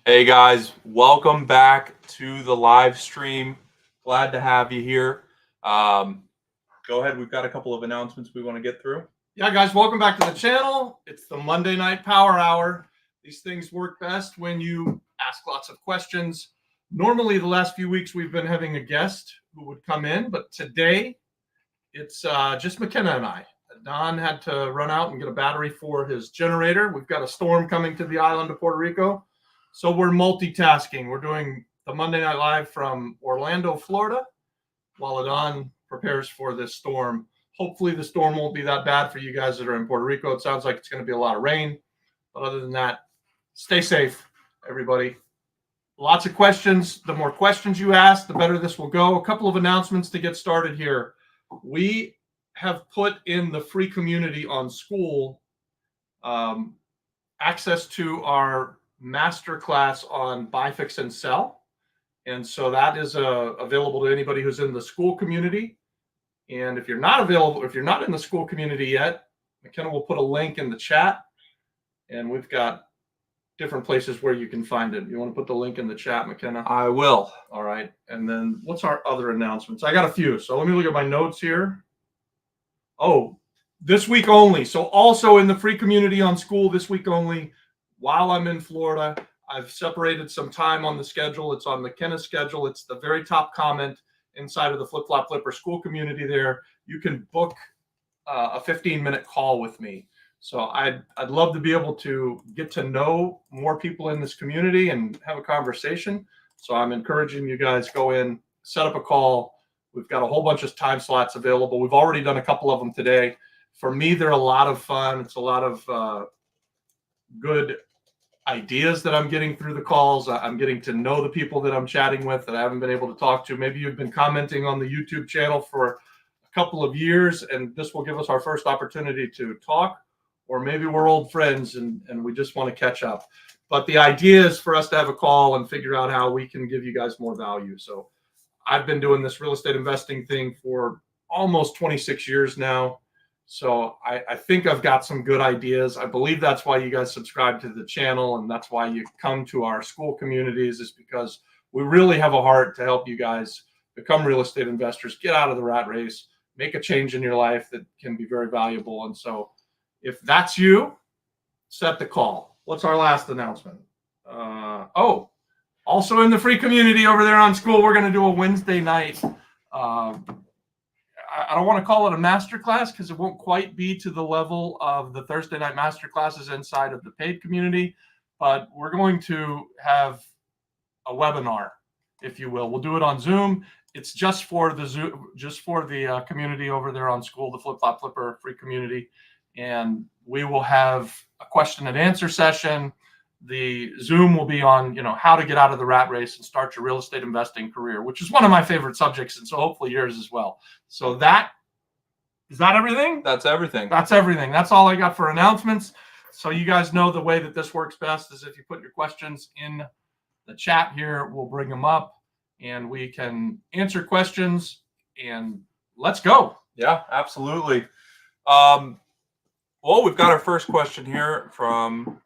Hey guys, welcome back to the live stream. Glad to have you here. Go ahead. We've got a couple of announcements we want to get through. Yeah, guys, welcome back to the channel. It's the Monday Night Power Hour. These things work best when you ask lots of questions. Normally, the last few weeks, we've been having a guest who would come in, but today it's just McKenna and I. Don had to run out and get a battery for his generator. We've got a storm coming to the island of Puerto Rico, so we're multitasking. We're doing the Monday Night Live from Orlando, Florida, while Adon prepares for this storm. Hopefully the storm won't be that bad for you guys that are in Puerto Rico. It sounds like it's going to be a lot of rain. But other than that, stay safe, everybody. Lots of questions. The more questions you ask, the better this will go. A couple of announcements to get started here. We have put in the free community on School access to our master class on buy, fix, and sell. And so that is available to anybody who's in the School community. And if you're not in the School community yet, McKenna will put a link in the chat, and we've got different places where you can find it. You want to put the link in the chat, McKenna? I will. All right. And then what's our other announcements? I got a few. So let me look at my notes here. Oh, this week only. So also in the free community on School this week only, while I'm in Florida, I've separated some time on the schedule. It's on McKenna's schedule. It's the very top comment inside of the Flip Flop Flipper School community there. You can book a 15-minute call with me. So I'd love to be able to get to know more people in this community and have a conversation. So I'm encouraging you guys, go in, set up a call. We've got a whole bunch of time slots available. We've already done a couple of them today. For me, they're a lot of fun. It's a lot of good ideas that I'm getting through the calls. I'm getting to know the people that I'm chatting with that I haven't been able to talk to. Maybe you've been commenting on the YouTube channel for a couple of years, and this will give us our first opportunity to talk, or maybe we're old friends and we just want to catch up. But the idea is for us to have a call and figure out how we can give you guys more value. So I've been doing this real estate investing thing for almost 26 years now. So I think I've got some good ideas. I believe that's why you guys subscribe to the channel, and that's why you come to our School communities, is because we really have a heart to help you guys become real estate investors, get out of the rat race, make a change in your life that can be very valuable. And so if that's you, set the call. What's our last announcement? Also in the free community over there on School, we're going to do a Wednesday night I don't want to call it a master class because it won't quite be to the level of the Thursday night master classes inside of the paid community, but we're going to have a webinar, if you will. We'll do it on Zoom. It's just for the community over there on School, the Flip Flop Flipper free community, and we will have a question and answer session. The Zoom will be on, how to get out of the rat race and start your real estate investing career, which is one of my favorite subjects, and so hopefully yours as well. So is that everything? That's everything. That's everything. That's all I got for announcements. So you guys know the way that this works best is if you put your questions in the chat here, we'll bring them up and we can answer questions, and let's go. Yeah, absolutely. Well, we've got our first question here from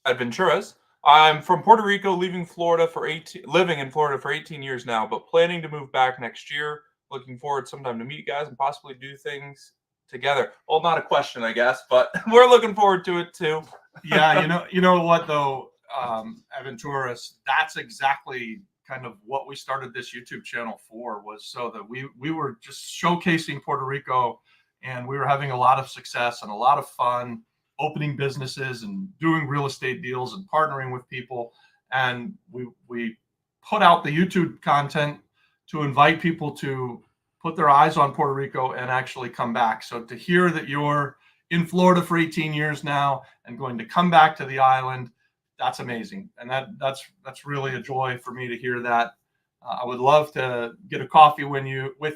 Adventuras. I'm from Puerto Rico, living in Florida for 18 years now, but planning to move back next year. Looking forward sometime to meet you guys and possibly do things together. Well, not a question, I guess, but we're looking forward to it too. Yeah, you know what though, Adventuras, that's exactly kind of what we started this YouTube channel for, was so that we were just showcasing Puerto Rico, and we were having a lot of success and a lot of fun opening businesses and doing real estate deals and partnering with people. And we put out the YouTube content to invite people to put their eyes on Puerto Rico and actually come back. So to hear that you're in Florida for 18 years now and going to come back to the island, that's amazing. And that's really a joy for me to hear that. I would love to get a coffee with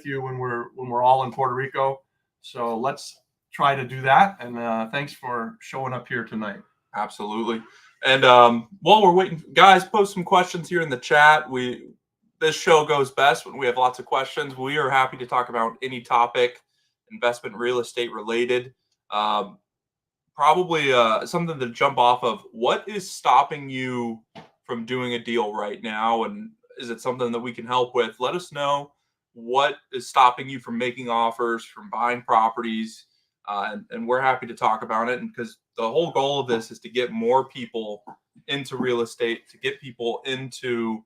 you when we're all in Puerto Rico. So let's try to do that. And thanks for showing up here tonight. Absolutely. And while we're waiting, guys, post some questions here in the chat. This show goes best when we have lots of questions. We are happy to talk about any topic, investment, real estate related. Probably something to jump off of. What is stopping you from doing a deal right now? And is it something that we can help with? Let us know what is stopping you from making offers, from buying properties. And we're happy to talk about it. And because the whole goal of this is to get more people into real estate, to get people into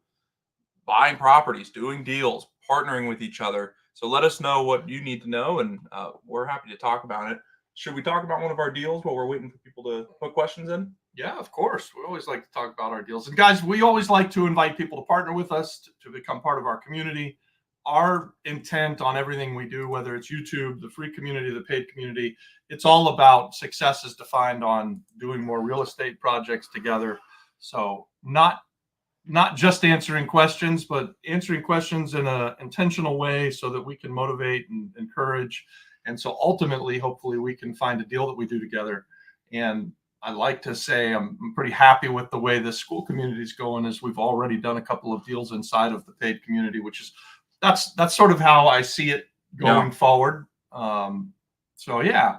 buying properties, doing deals, partnering with each other. So let us know what you need to know, and we're happy to talk about it. Should we talk about one of our deals while we're waiting for people to put questions in? Yeah, of course. We always like to talk about our deals. And guys, we always like to invite people to partner with us to become part of our community. Our intent on everything we do, whether it's YouTube, the free community, the paid community, it's all about success is defined on doing more real estate projects together. So not just answering questions, but answering questions in an intentional way so that we can motivate and encourage. And so ultimately, hopefully we can find a deal that we do together. And I like to say I'm pretty happy with the way this school community is going, as we've already done a couple of deals inside of the paid community, which is that's sort of how I see it going forward. So yeah,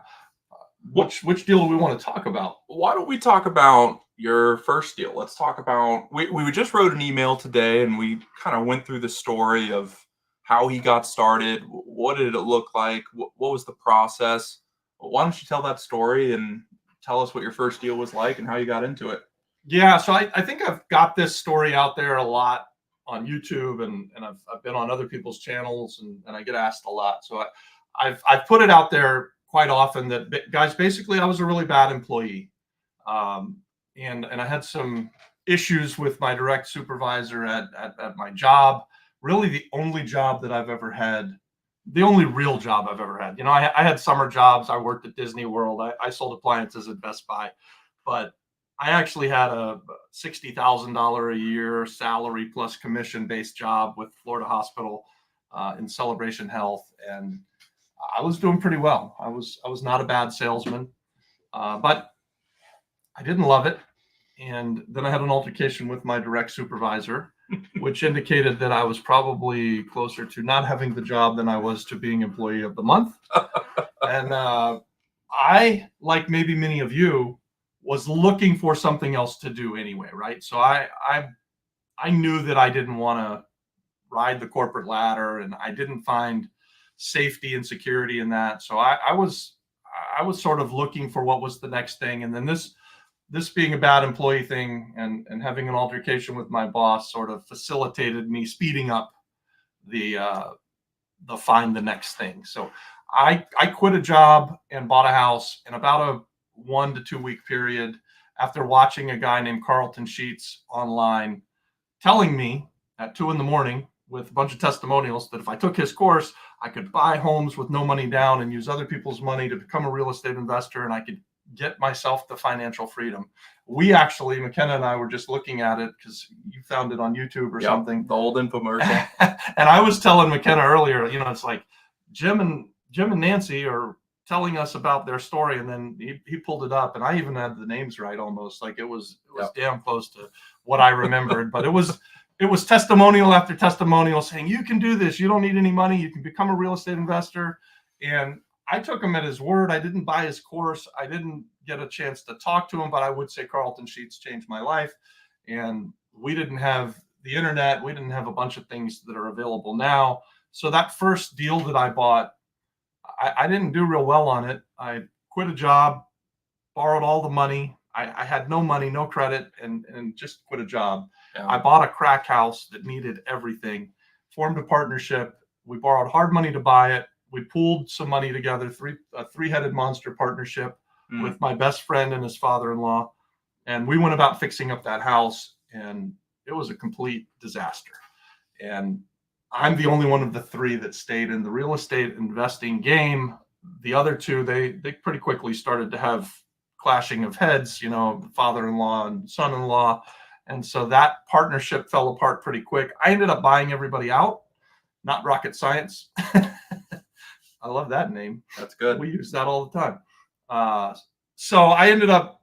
which deal do we want to talk about? Why don't we talk about your first deal? Let's talk about, we just wrote an email today and we kind of went through the story of how he got started. What did it look like? What was the process? Why don't you tell that story and tell us what your first deal was like and how you got into it? Yeah, so I think I've got this story out there a lot on YouTube, and I've been on other people's channels, and I get asked a lot. So I've put it out there quite often that, guys, basically I was a really bad employee. And I had some issues with my direct supervisor at my job, really the only job that I've ever had, the only real job I've ever had. You know, I had summer jobs. I worked at Disney World. I sold appliances at Best Buy, but I actually had a $60,000 a year salary plus commission-based job with Florida Hospital in Celebration Health, and I was doing pretty well. I was not a bad salesman, but I didn't love it. And then I had an altercation with my direct supervisor, which indicated that I was probably closer to not having the job than I was to being employee of the month. And I, like maybe many of you, was looking for something else to do anyway, right? So I knew that I didn't want to ride the corporate ladder, and I didn't find safety and security in that. So I was sort of looking for what was the next thing. And then this being a bad employee thing and having an altercation with my boss sort of facilitated me speeding up the find the next thing. So I quit a job and bought a house in about a 1 to 2 week period after watching a guy named Carlton Sheets online telling me at 2 a.m. with a bunch of testimonials that if I took his course, I could buy homes with no money down and use other people's money to become a real estate investor, and I could get myself to financial freedom. We actually, McKenna and I were just looking at it because you found it on YouTube or something. The old infomercial. And I was telling McKenna earlier, you know, it's like Jim and Nancy are telling us about their story, and then he pulled it up, and I even had the names right almost. Like it was damn close to what I remembered, but it was testimonial after testimonial saying, you can do this. You don't need any money. You can become a real estate investor. And I took him at his word. I didn't buy his course. I didn't get a chance to talk to him, but I would say Carlton Sheets changed my life. And we didn't have the internet. We didn't have a bunch of things that are available now. So that first deal that I bought, I didn't do real well on it. I quit a job, borrowed all the money. I had no money, no credit, and just quit a job. Yeah. I bought a crack house that needed everything, formed a partnership. We borrowed hard money to buy it. We pooled some money together, a three-headed monster partnership with my best friend and his father-in-law. And we went about fixing up that house, and it was a complete disaster. And I'm the only one of the three that stayed in the real estate investing game. The other two, they pretty quickly started to have clashing of heads, you know, father-in-law and son-in-law. And so that partnership fell apart pretty quick. I ended up buying everybody out, not rocket science. I love that name. That's good. We use that all the time. So I ended up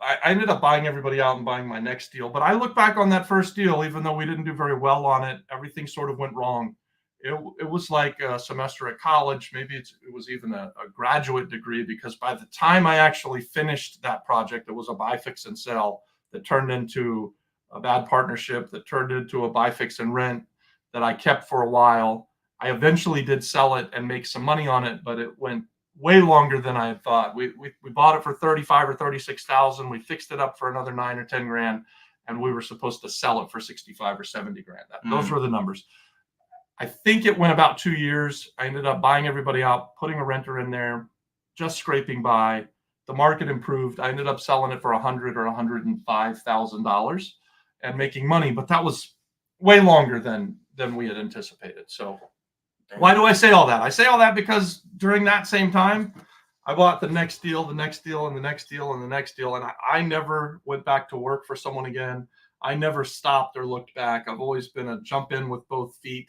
buying everybody out and buying my next deal. But I look back on that first deal, even though we didn't do very well on it, everything sort of went wrong. It was like a semester at college. Maybe it was even a graduate degree, because by the time I actually finished that project, it was a buy, fix, and sell that turned into a bad partnership that turned into a buy, fix, and rent that I kept for a while. I eventually did sell it and make some money on it, but it went way longer than I had thought. We bought it for 35 or 36,000. We fixed it up for another 9 or 10 grand, and we were supposed to sell it for 65 or 70 grand. Those were the numbers. I think it went about 2 years. I ended up buying everybody out, putting a renter in there, just scraping by. The market improved. I ended up selling it for $100,000 or $105,000 and making money, but that was way longer than we had anticipated. So why do I say all that? I say all that because during that same time, I bought the next deal, the next deal, and the next deal, and the next deal. And I never went back to work for someone again. I never stopped or looked back. I've always been a jump in with both feet.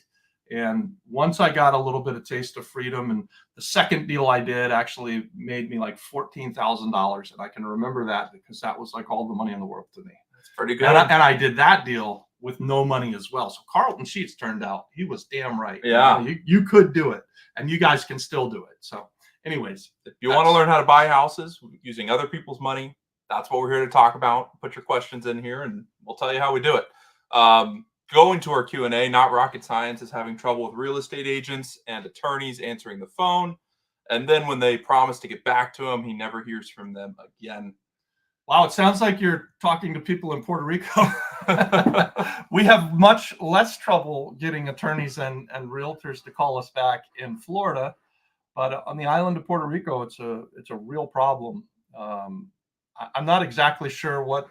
And once I got a little bit of taste of freedom, and the second deal I did actually made me like $14,000. And I can remember that because that was like all the money in the world to me. That's pretty good. And I did that deal with no money as well. So Carlton Sheets turned out, he was damn right. Yeah. You could do it, and you guys can still do it. So anyways, if you want to learn how to buy houses using other people's money, that's what we're here to talk about. Put your questions in here and we'll tell you how we do it. Going to our Q&A, Not Rocket Science is having trouble with real estate agents and attorneys answering the phone. And then when they promise to get back to him, he never hears from them again. Wow, it sounds like you're talking to people in Puerto Rico. We have much less trouble getting attorneys and realtors to call us back in Florida, but on the island of Puerto Rico, it's a real problem. I'm not exactly sure what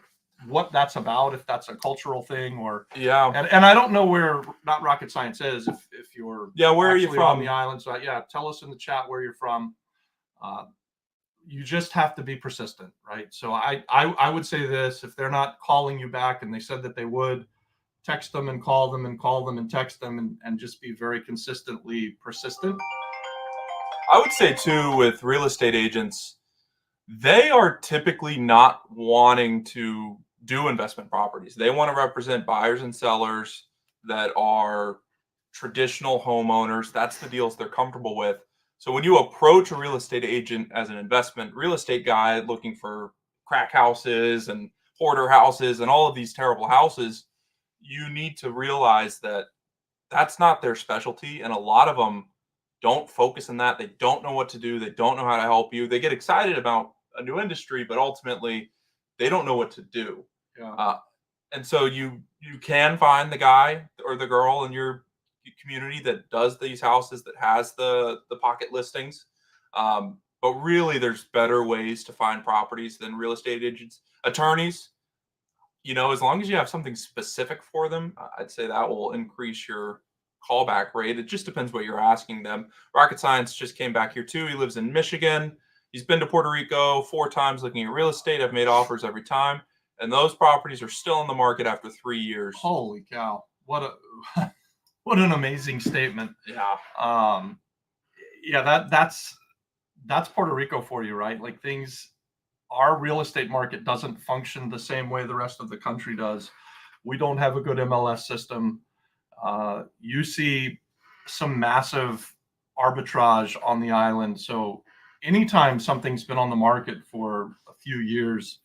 that's about, if that's a cultural thing or and I don't know where Not Rocket Science is, if you're where are you from on the island. So tell us in the chat where you're from. You just have to be persistent, right? So I would say this: if they're not calling you back and they said that they would, text them and call them and call them and text them and just be very consistently persistent. I would say too, with real estate agents, they are typically not wanting to do investment properties. They want to represent buyers and sellers that are traditional homeowners. That's the deals they're comfortable with. So when you approach a real estate agent as an investment real estate guy looking for crack houses and hoarder houses and all of these terrible houses, you need to realize that that's not their specialty. And a lot of them don't focus on that. They don't know what to do. They don't know how to help you. They get excited about a new industry, but ultimately they don't know what to do. And so you can find the guy or the girl in your community that does these houses, that has the pocket listings. But really there's better ways to find properties than real estate agents. Attorneys, as long as you have something specific for them, I'd say that will increase your callback rate. It just depends what you're asking them. Rocket Science just came back here too. He lives in Michigan. He's been to Puerto Rico 4 times looking at real estate. I've made offers every time. And those properties are still in the market after 3 years. Holy cow. What an amazing statement. Yeah. That's Puerto Rico for you, right? Like our real estate market doesn't function the same way the rest of the country does. We don't have a good MLS system. You see some massive arbitrage on the island. So anytime something's been on the market for a few years,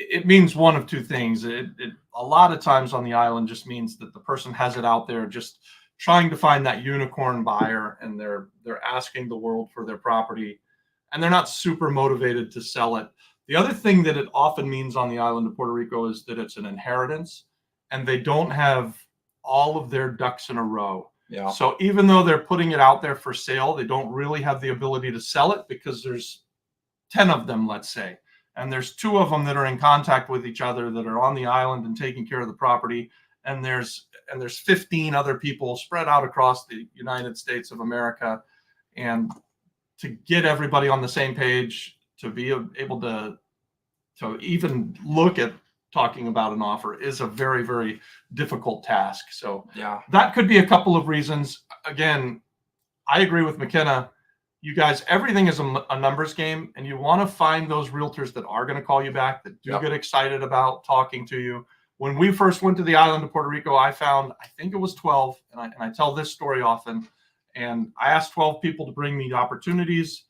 it means one of two things. It a lot of times on the island just means that the person has it out there just trying to find that unicorn buyer, and they're asking the world for their property, and they're not super motivated to sell it. The other thing that it often means on the island of Puerto Rico is that it's an inheritance, and they don't have all of their ducks in a row. Yeah. So even though they're putting it out there for sale, they don't really have the ability to sell it because there's 10 of them, let's say. And there's 2 of them that are in contact with each other that are on the island and taking care of the property. And there's 15 other people spread out across the United States of America. And to get everybody on the same page, to be able to even look at talking about an offer is a very, very difficult task. So that could be a couple of reasons. Again, I agree with McKenna. You guys, everything is a numbers game, and you want to find those realtors that are going to call you back, that do get excited about talking to you. When we first went to the island of Puerto Rico, I found, I think it was 12, and I tell this story often, and I asked 12 people to bring me opportunities,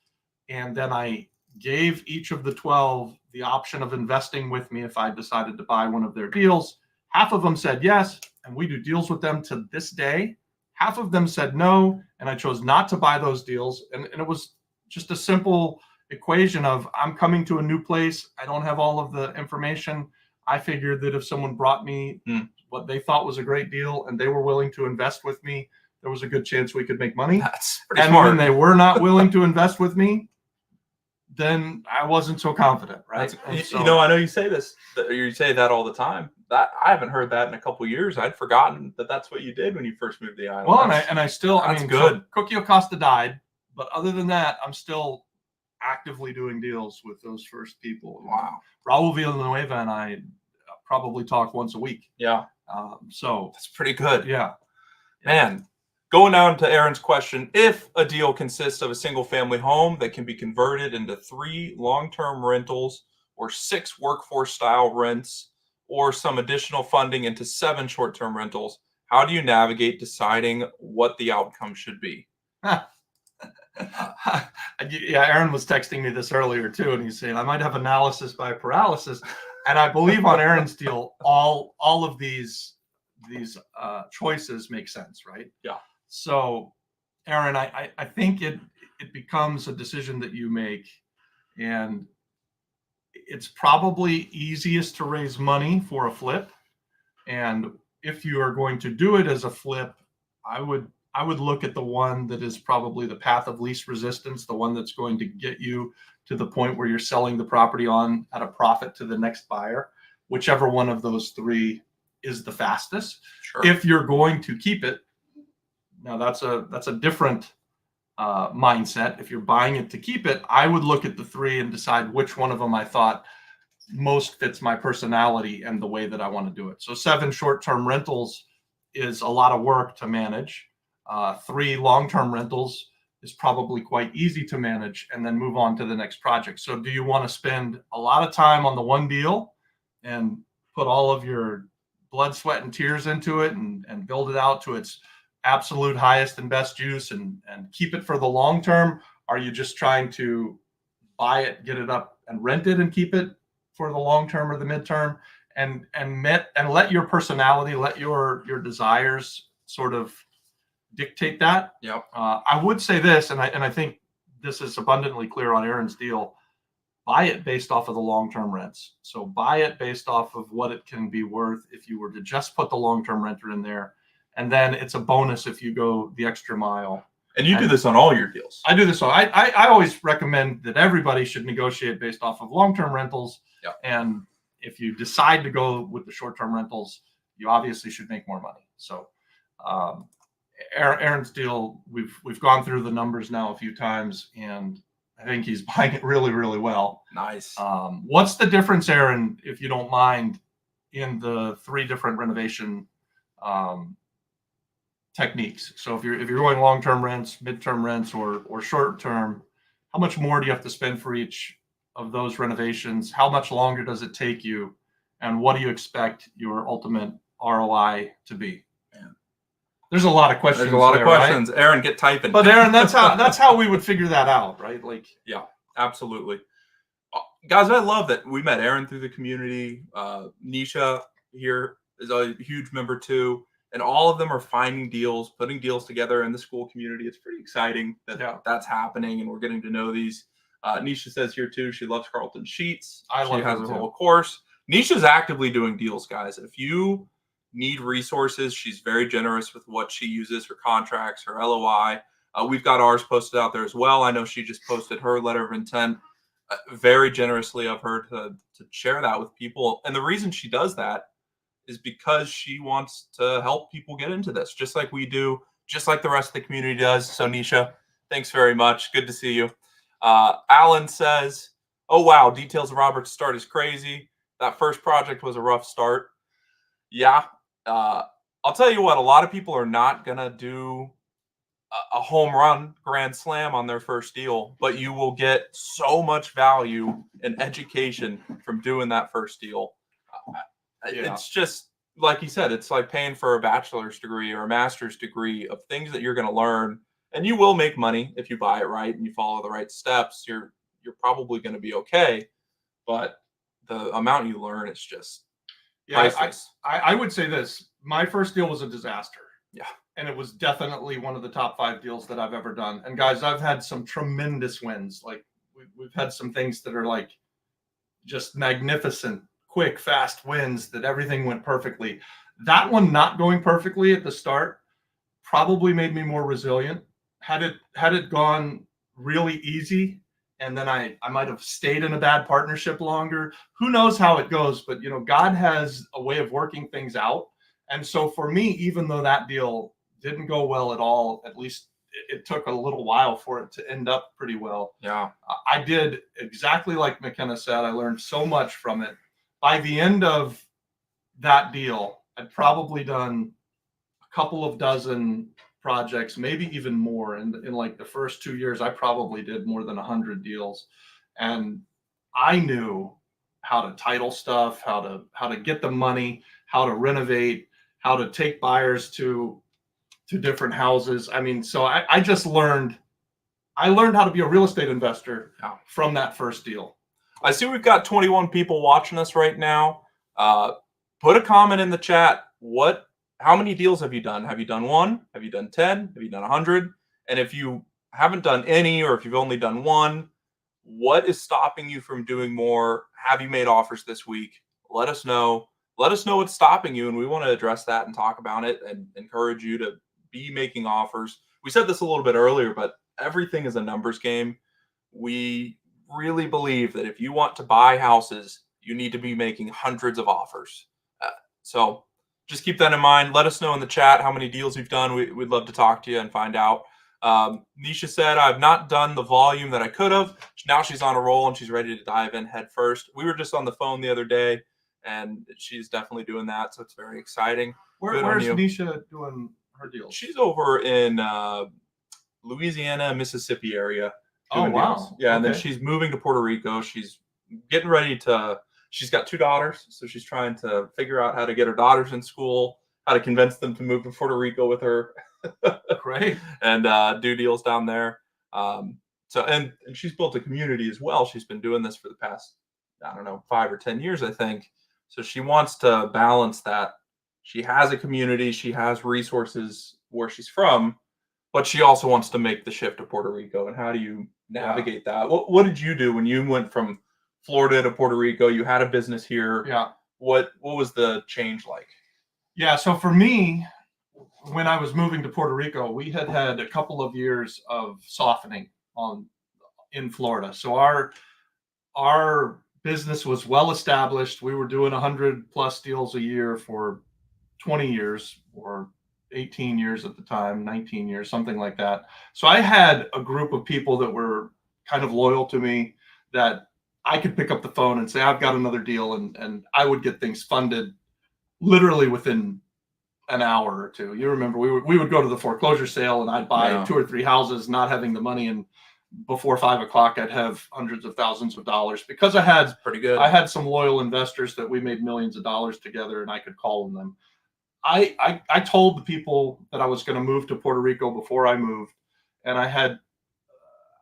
and then I gave each of the 12 the option of investing with me if I decided to buy one of their deals. Half of them said yes, and we do deals with them to this day. Half of them said no, and I chose not to buy those deals. And it was just a simple equation of, I'm coming to a new place. I don't have all of the information. I figured that if someone brought me what they thought was a great deal and they were willing to invest with me, there was a good chance we could make money. That's pretty And smart. when they were not willing to invest with me, then I wasn't so confident, right? You know, I know you say this, you say that all the time. That I haven't heard that in a couple of years. I'd forgotten that that's what you did when you first moved to the island. Well, and I still, I that's mean, good. So Cookie Acosta died, but other than that, I'm still actively doing deals with those first people. Wow. Raul Villanueva and I probably talk once a week. Yeah. So that's pretty good. Yeah. Man, going down to Aaron's question, if a deal consists of a single family home that can be converted into 3 long-term rentals or 6 workforce style rents or some additional funding into 7 short-term rentals, how do you navigate deciding what the outcome should be? Yeah, Aaron was texting me this earlier too, and he's saying I might have analysis by paralysis. And I believe on Aaron's deal, all of these choices make sense, right? Yeah. So, Aaron, I think it becomes a decision that you make, and it's probably easiest to raise money for a flip. And if you are going to do it as a flip, I would look at the one that is probably the path of least resistance, the one that's going to get you to the point where you're selling the property on at a profit to the next buyer, whichever one of those 3 is the fastest. Sure. If you're going to keep it, now that's a different mindset. If you're buying it to keep it, I would look at the 3 and decide which one of them I thought most fits my personality and the way that I want to do it. So 7 short-term rentals is a lot of work to manage. 3 long-term rentals is probably quite easy to manage, and then move on to the next project. So do you want to spend a lot of time on the one deal and put all of your blood, sweat, and tears into it and build it out to its absolute highest and best use and keep it for the long term? Are you just trying to buy it, get it up, and rent it and keep it for the long term or the midterm? And let your personality, let your desires sort of dictate that. Yep. I would say this, and I think this is abundantly clear on Aaron's deal. Buy it based off of the long-term rents. So buy it based off of what it can be worth if you were to just put the long-term renter in there. And then it's a bonus if you go the extra mile. And you do this on all your deals. I do this on. I always recommend that everybody should negotiate based off of long-term rentals. Yep. And if you decide to go with the short-term rentals, you obviously should make more money. So Aaron's deal, we've gone through the numbers now a few times, and I think he's buying it really, really well. Nice. What's the difference, Aaron, if you don't mind, in the 3 different renovation techniques? So if you're going long-term rents, midterm rents, or short-term, how much more do you have to spend for each of those renovations? How much longer does it take you? And what do you expect your ultimate ROI to be? There's a lot of questions. There's a lot of questions. Right? Aaron, get typing. But Aaron, that's how we would figure that out, right? Like, yeah, absolutely. Guys, I love that we met Aaron through the community. Nisha here is a huge member too. And all of them are finding deals, putting deals together in the school community. It's pretty exciting that that's happening, and we're getting to know these. Nisha says here too, she loves Carlton Sheets. She has a whole course. Nisha's actively doing deals, guys. If you need resources, she's very generous with what she uses, her contracts, her LOI. We've got ours posted out there as well. I know she just posted her letter of intent very generously of her to share that with people. And the reason she does that is because she wants to help people get into this, just like we do, just like the rest of the community does. So Nisha, thanks very much. Good to see you. Alan says, oh, wow, details of Robert's start is crazy. That first project was a rough start. Yeah. I'll tell you what, a lot of people are not going to do a home run grand slam on their first deal, but you will get so much value and education from doing that first deal. It's just, like you said, it's like paying for a bachelor's degree or a master's degree of things that you're going to learn, and you will make money if you buy it right and you follow the right steps. You're probably going to be okay, but the amount you learn is just Yeah, priceless. I would say this. My first deal was a disaster. Yeah. And it was definitely one of the top 5 deals that I've ever done. And guys, I've had some tremendous wins. Like we've had some things that are like just magnificent, quick, fast wins that everything went perfectly. That one not going perfectly at the start probably made me more resilient. Had it gone really easy, and then I might have stayed in a bad partnership longer. Who knows how it goes, but God has a way of working things out. And so for me, even though that deal didn't go well at all, at least it took a little while for it to end up pretty well. Yeah. I did exactly like McKenna said. I learned so much from it. By the end of that deal, I'd probably done a couple of dozen projects, maybe even more. In like the first 2 years, I probably did more than 100 deals. And I knew how to title stuff, how to get the money, how to renovate, how to take buyers to different houses. I mean, so I just learned how to be a real estate investor from that first deal. I see we've got 21 people watching us right now. Put a comment in the chat. How many deals have you done? Have you done 1? Have you done 10? Have you done 100? And if you haven't done any, or if you've only done 1, what is stopping you from doing more? Have you made offers this week? Let us know. Let us know what's stopping you, and we want to address that and talk about it and encourage you to be making offers. We said this a little bit earlier, but everything is a numbers game. We really believe that if you want to buy houses, you need to be making hundreds of offers. So just keep that in mind. Let us know in the chat how many deals you've done. We'd love to talk to you and find out. Nisha said, I've not done the volume that I could have. Now she's on a roll and she's ready to dive in head first. We were just on the phone the other day, and she's definitely doing that. So it's very exciting. Where's Nisha doing her deals? She's over in Louisiana, Mississippi area. Oh, wow. Deals. Yeah, and then she's moving to Puerto Rico. She's getting ready to, she's got 2 daughters, so she's trying to figure out how to get her daughters in school, how to convince them to move to Puerto Rico with her. Great. And do deals down there. So and she's built a community as well. She's been doing this for the past, 5 or 10 years, I think. So she wants to balance that. She has a community, she has resources where she's from, but she also wants to make the shift to Puerto Rico. And how do you navigate that? What did you do when you went from Florida to Puerto Rico? You had a business here. Yeah. What was the change like? Yeah. So for me, when I was moving to Puerto Rico, we had a couple of years of softening in Florida. So our business was well established. We were doing 100+ deals a year for 20 years or 18 years at the time, 19 years, something like that. So I had a group of people that were kind of loyal to me, that I could pick up the phone and say, I've got another deal, and I would get things funded literally within an hour or two. You remember we would go to the foreclosure sale, and I'd buy 2 or 3 houses, not having the money, and before 5 o'clock I'd have hundreds of thousands of dollars, because I had some loyal investors that we made millions of dollars together, and I could call on them. I told the people that I was going to move to Puerto Rico before I moved, and I had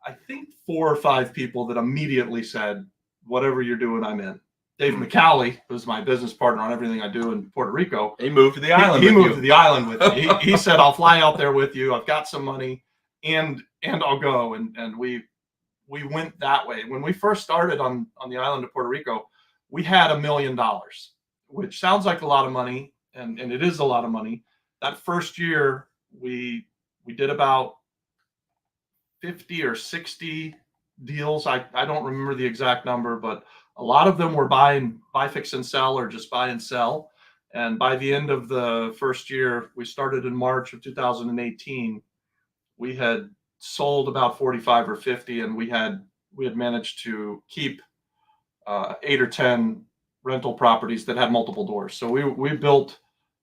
I think 4 or 5 people that immediately said, whatever you're doing, I'm in. Dave McCalley, who's my business partner on everything I do in Puerto Rico. He moved to the island. He moved to the island with me. He said, I'll fly out there with you. I've got some money, and I'll go. And we went that way. When we first started on the island of Puerto Rico, we had $1 million, which sounds like a lot of money, and it is a lot of money. That first year, we did about 50 or 60 deals. I don't remember the exact number, but a lot of them were buy, fix, and sell, or just buy and sell. And by the end of the first year, we started in March of 2018. We had sold about 45 or 50, and we had managed to keep 8 or 10 rental properties that had multiple doors. So we built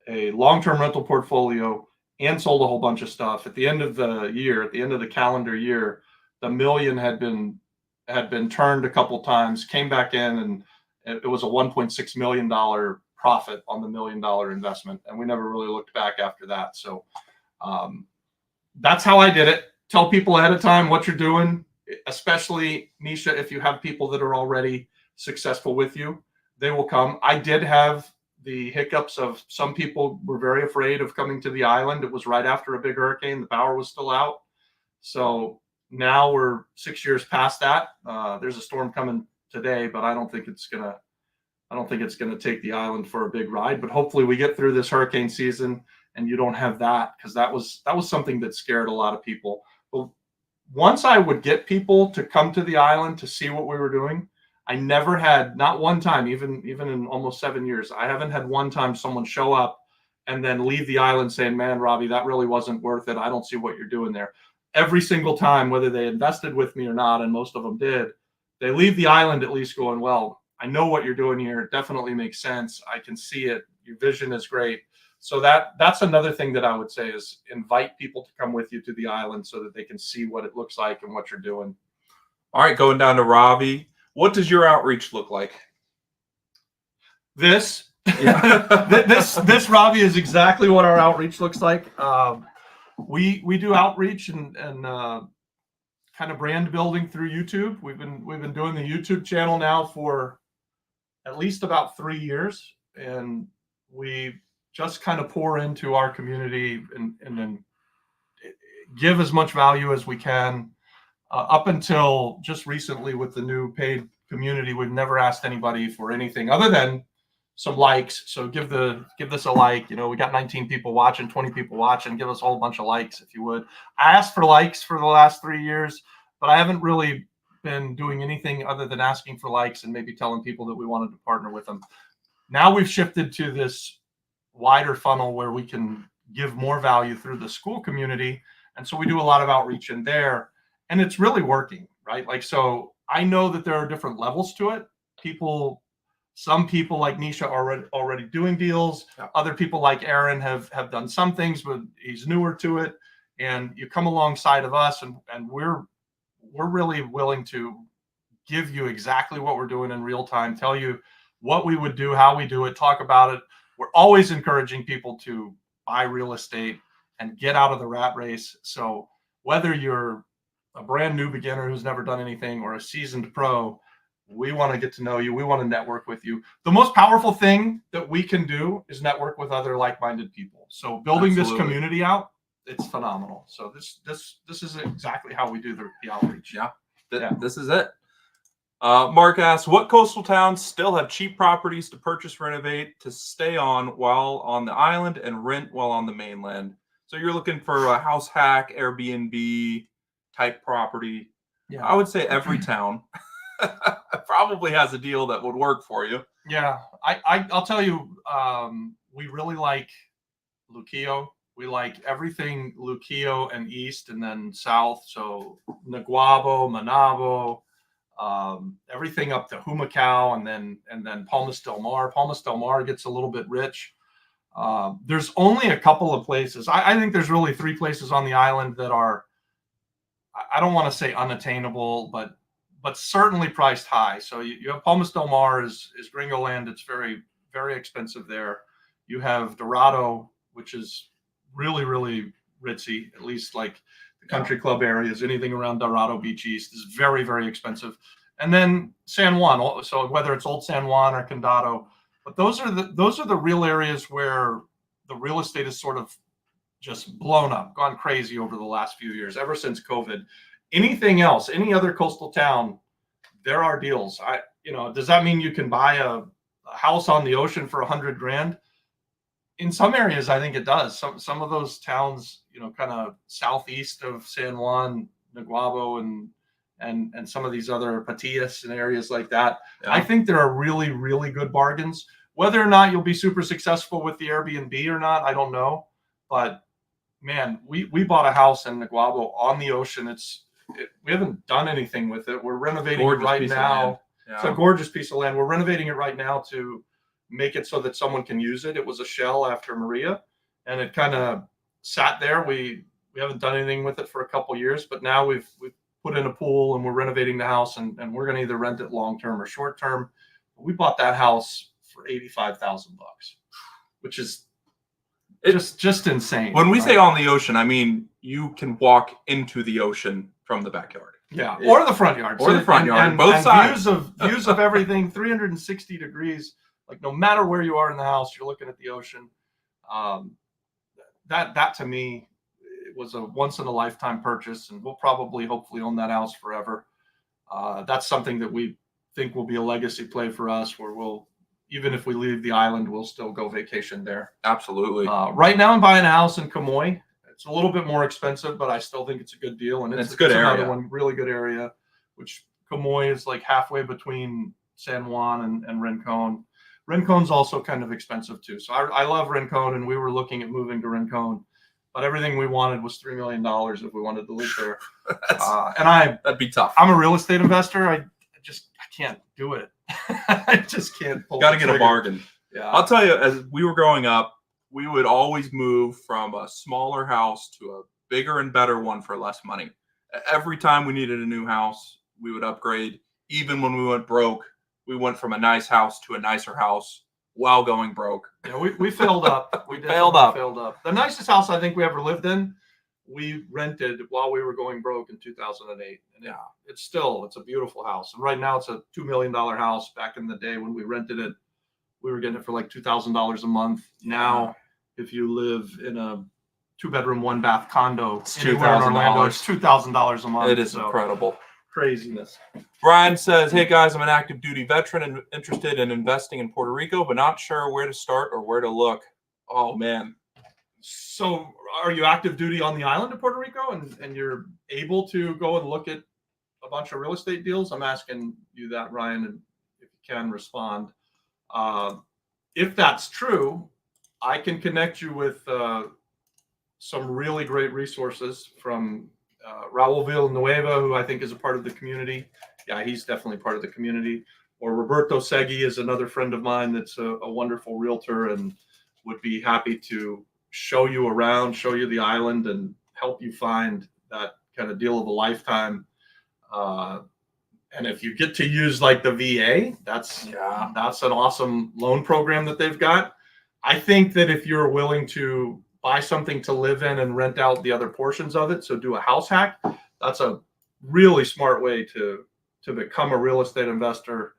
a long-term rental portfolio and sold a whole bunch of stuff. At the end of the year, at the end of the calendar year, the million had been turned a couple times, came back in, and it was a $1.6 million profit on the $1 million investment. And we never really looked back after that. So that's how I did it. Tell people ahead of time what you're doing, especially, Nisha, if you have people that are already successful with you. they will come. I did have the hiccups of some people were very afraid of coming to the island. It was right after a big hurricane. The power was still out. So now we're 6 years past that. There's a storm coming today, but I don't think it's gonna take the island for a big ride. But hopefully we get through this hurricane season and you don't have that, because that was something that scared a lot of people. But once I would get people to come to the island to see what we were doing, I never had, not one time, even in almost 7 years, I haven't had one time someone show up and then leave the island saying, man, Robbie, that really wasn't worth it. I don't see what you're doing there. Every single time, whether they invested with me or not, and most of them did, they leave the island at least going, well, I know what you're doing here. It definitely makes sense. I can see it. Your vision is great. So that's another thing that I would say is invite people to come with you to the island so that they can see what it looks like and what you're doing. All right, going down to Robbie. What does your outreach look like? This, Yeah. this Robbie is exactly what our outreach looks like. We do outreach and kind of brand building through YouTube. We've been doing the YouTube channel now for at least about 3 years, and we just kind of pour into our community and then give as much value as we can. Up until just recently with the new paid community, we've never asked anybody for anything other than some likes. So give this a like. You know, we got 19 people watching, 20 people watching. Give us a whole bunch of likes if you would. I asked for likes for the last 3 years, but I haven't really been doing anything other than asking for likes and maybe telling people that we wanted to partner with them. Now we've shifted to this wider funnel where we can give more value through the school community. And so we do a lot of outreach in there. And it's really working, right? Like, so I know that there are different levels to it. Some people like Nisha are already doing deals. Yeah. Other people like Aaron have done some things, but he's newer to it. And you come alongside of us, and we're really willing to give you exactly what we're doing in real time, tell you what we would do, how we do it, talk about it. We're always encouraging people to buy real estate and get out of the rat race. So whether you're a brand new beginner who's never done anything or a seasoned pro, we want to get to know you. We want to network with you. The most powerful thing that we can do is network with other like-minded people. So building this community out, it's phenomenal. So this is exactly how we do the outreach. Yeah. This is it. Mark asks, what coastal towns still have cheap properties to purchase, renovate, to stay on while on the island and rent while on the mainland? So you're looking for a house hack, Airbnb type property. Yeah, I would say every town probably has a deal that would work for you. Yeah, I'll tell you, we really like Luquillo. We like everything Luquillo and east, and then south. So Naguabo, Manabo, everything up to Humacao, and then Palmas del Mar. Palmas del Mar gets a little bit rich. There's only a couple of places. I think there's really 3 places on the island that are, I don't want to say unattainable, but certainly priced high. So you have Palmas del Mar is Gringo land. It's very, very expensive there. You have Dorado, which is really, really ritzy, at least like the country club areas. Anything around Dorado Beach East is very, very expensive. And then San Juan, so whether it's Old San Juan or Condado, but those are the real areas where the real estate is sort of just blown up, gone crazy over the last few years, ever since COVID. Anything else, any other coastal town, there are deals. Does that mean you can buy a house on the ocean for $100,000? In some areas, I think it does. Some of those towns, kind of southeast of San Juan, Naguabo, and some of these other Patillas and areas like that. Yeah. I think there are really, really good bargains. Whether or not you'll be super successful with the Airbnb or not, I don't know. But man, we bought a house in Naguabo on the ocean. We haven't done anything with it. We're renovating it right now. Yeah. It's a gorgeous piece of land. We're renovating it right now to make it so that someone can use it. It was a shell after Maria, and it kind of sat there. We haven't done anything with it for a couple years, but now we've put in a pool and we're renovating the house, and we're going to either rent it long term or short term. We bought that house for $85,000, which is just insane. When we say on the ocean, I mean you can walk into the ocean from the backyard. Yeah, or the front yard. Or the front yard, both sides. Views of everything, 360 degrees. Like no matter where you are in the house, you're looking at the ocean. That to me, it was a once in a lifetime purchase, and we'll probably hopefully own that house forever. That's something that we think will be a legacy play for us, where we'll, even if we leave the island, we'll still go vacation there. Absolutely. Right now I'm buying a house in Kamoy. It's a little bit more expensive, but I still think it's a good deal. And it's a good area. Another one, really good area, which Kamoy is like halfway between San Juan and Rincon. Rincon's also kind of expensive too. So I love Rincon, and we were looking at moving to Rincon, but everything we wanted was $3 million if we wanted to live there. That'd be tough. I'm a real estate investor. I can't do it. I just can't. Got to get a bargain. Yeah. I'll tell you, as we were growing up, we would always move from a smaller house to a bigger and better one for less money. Every time we needed a new house, we would upgrade. Even when we went broke, we went from a nice house to a nicer house while going broke. Yeah, we filled up. We failed up. The nicest house I think we ever lived in, we rented while we were going broke in 2008. And yeah, it's a beautiful house. And right now it's a $2 million house. Back in the day when we rented it, we were getting it for like $2,000 a month. Now, if you live in a 2-bedroom, 1-bath condo anywhere in Orlando, it's $2,000 a month. It is incredible. Craziness. Brian says, hey guys, I'm an active duty veteran and interested in investing in Puerto Rico, but not sure where to start or where to look. Oh man. So are you active duty on the island of Puerto Rico and you're able to go and look at a bunch of real estate deals? I'm asking you that, Ryan, and if you can respond. If that's true, I can connect you with some really great resources from Raul Villanueva, who I think is a part of the community. Yeah, he's definitely part of the community. Or Roberto Segui is another friend of mine that's a wonderful realtor and would be happy to show you around, show you the island, and help you find that kind of deal of a lifetime. And if you get to use like the VA, that's an awesome loan program that they've got. I think that if you're willing to buy something to live in and rent out the other portions of it, so do a house hack, that's a really smart way to become a real estate investor.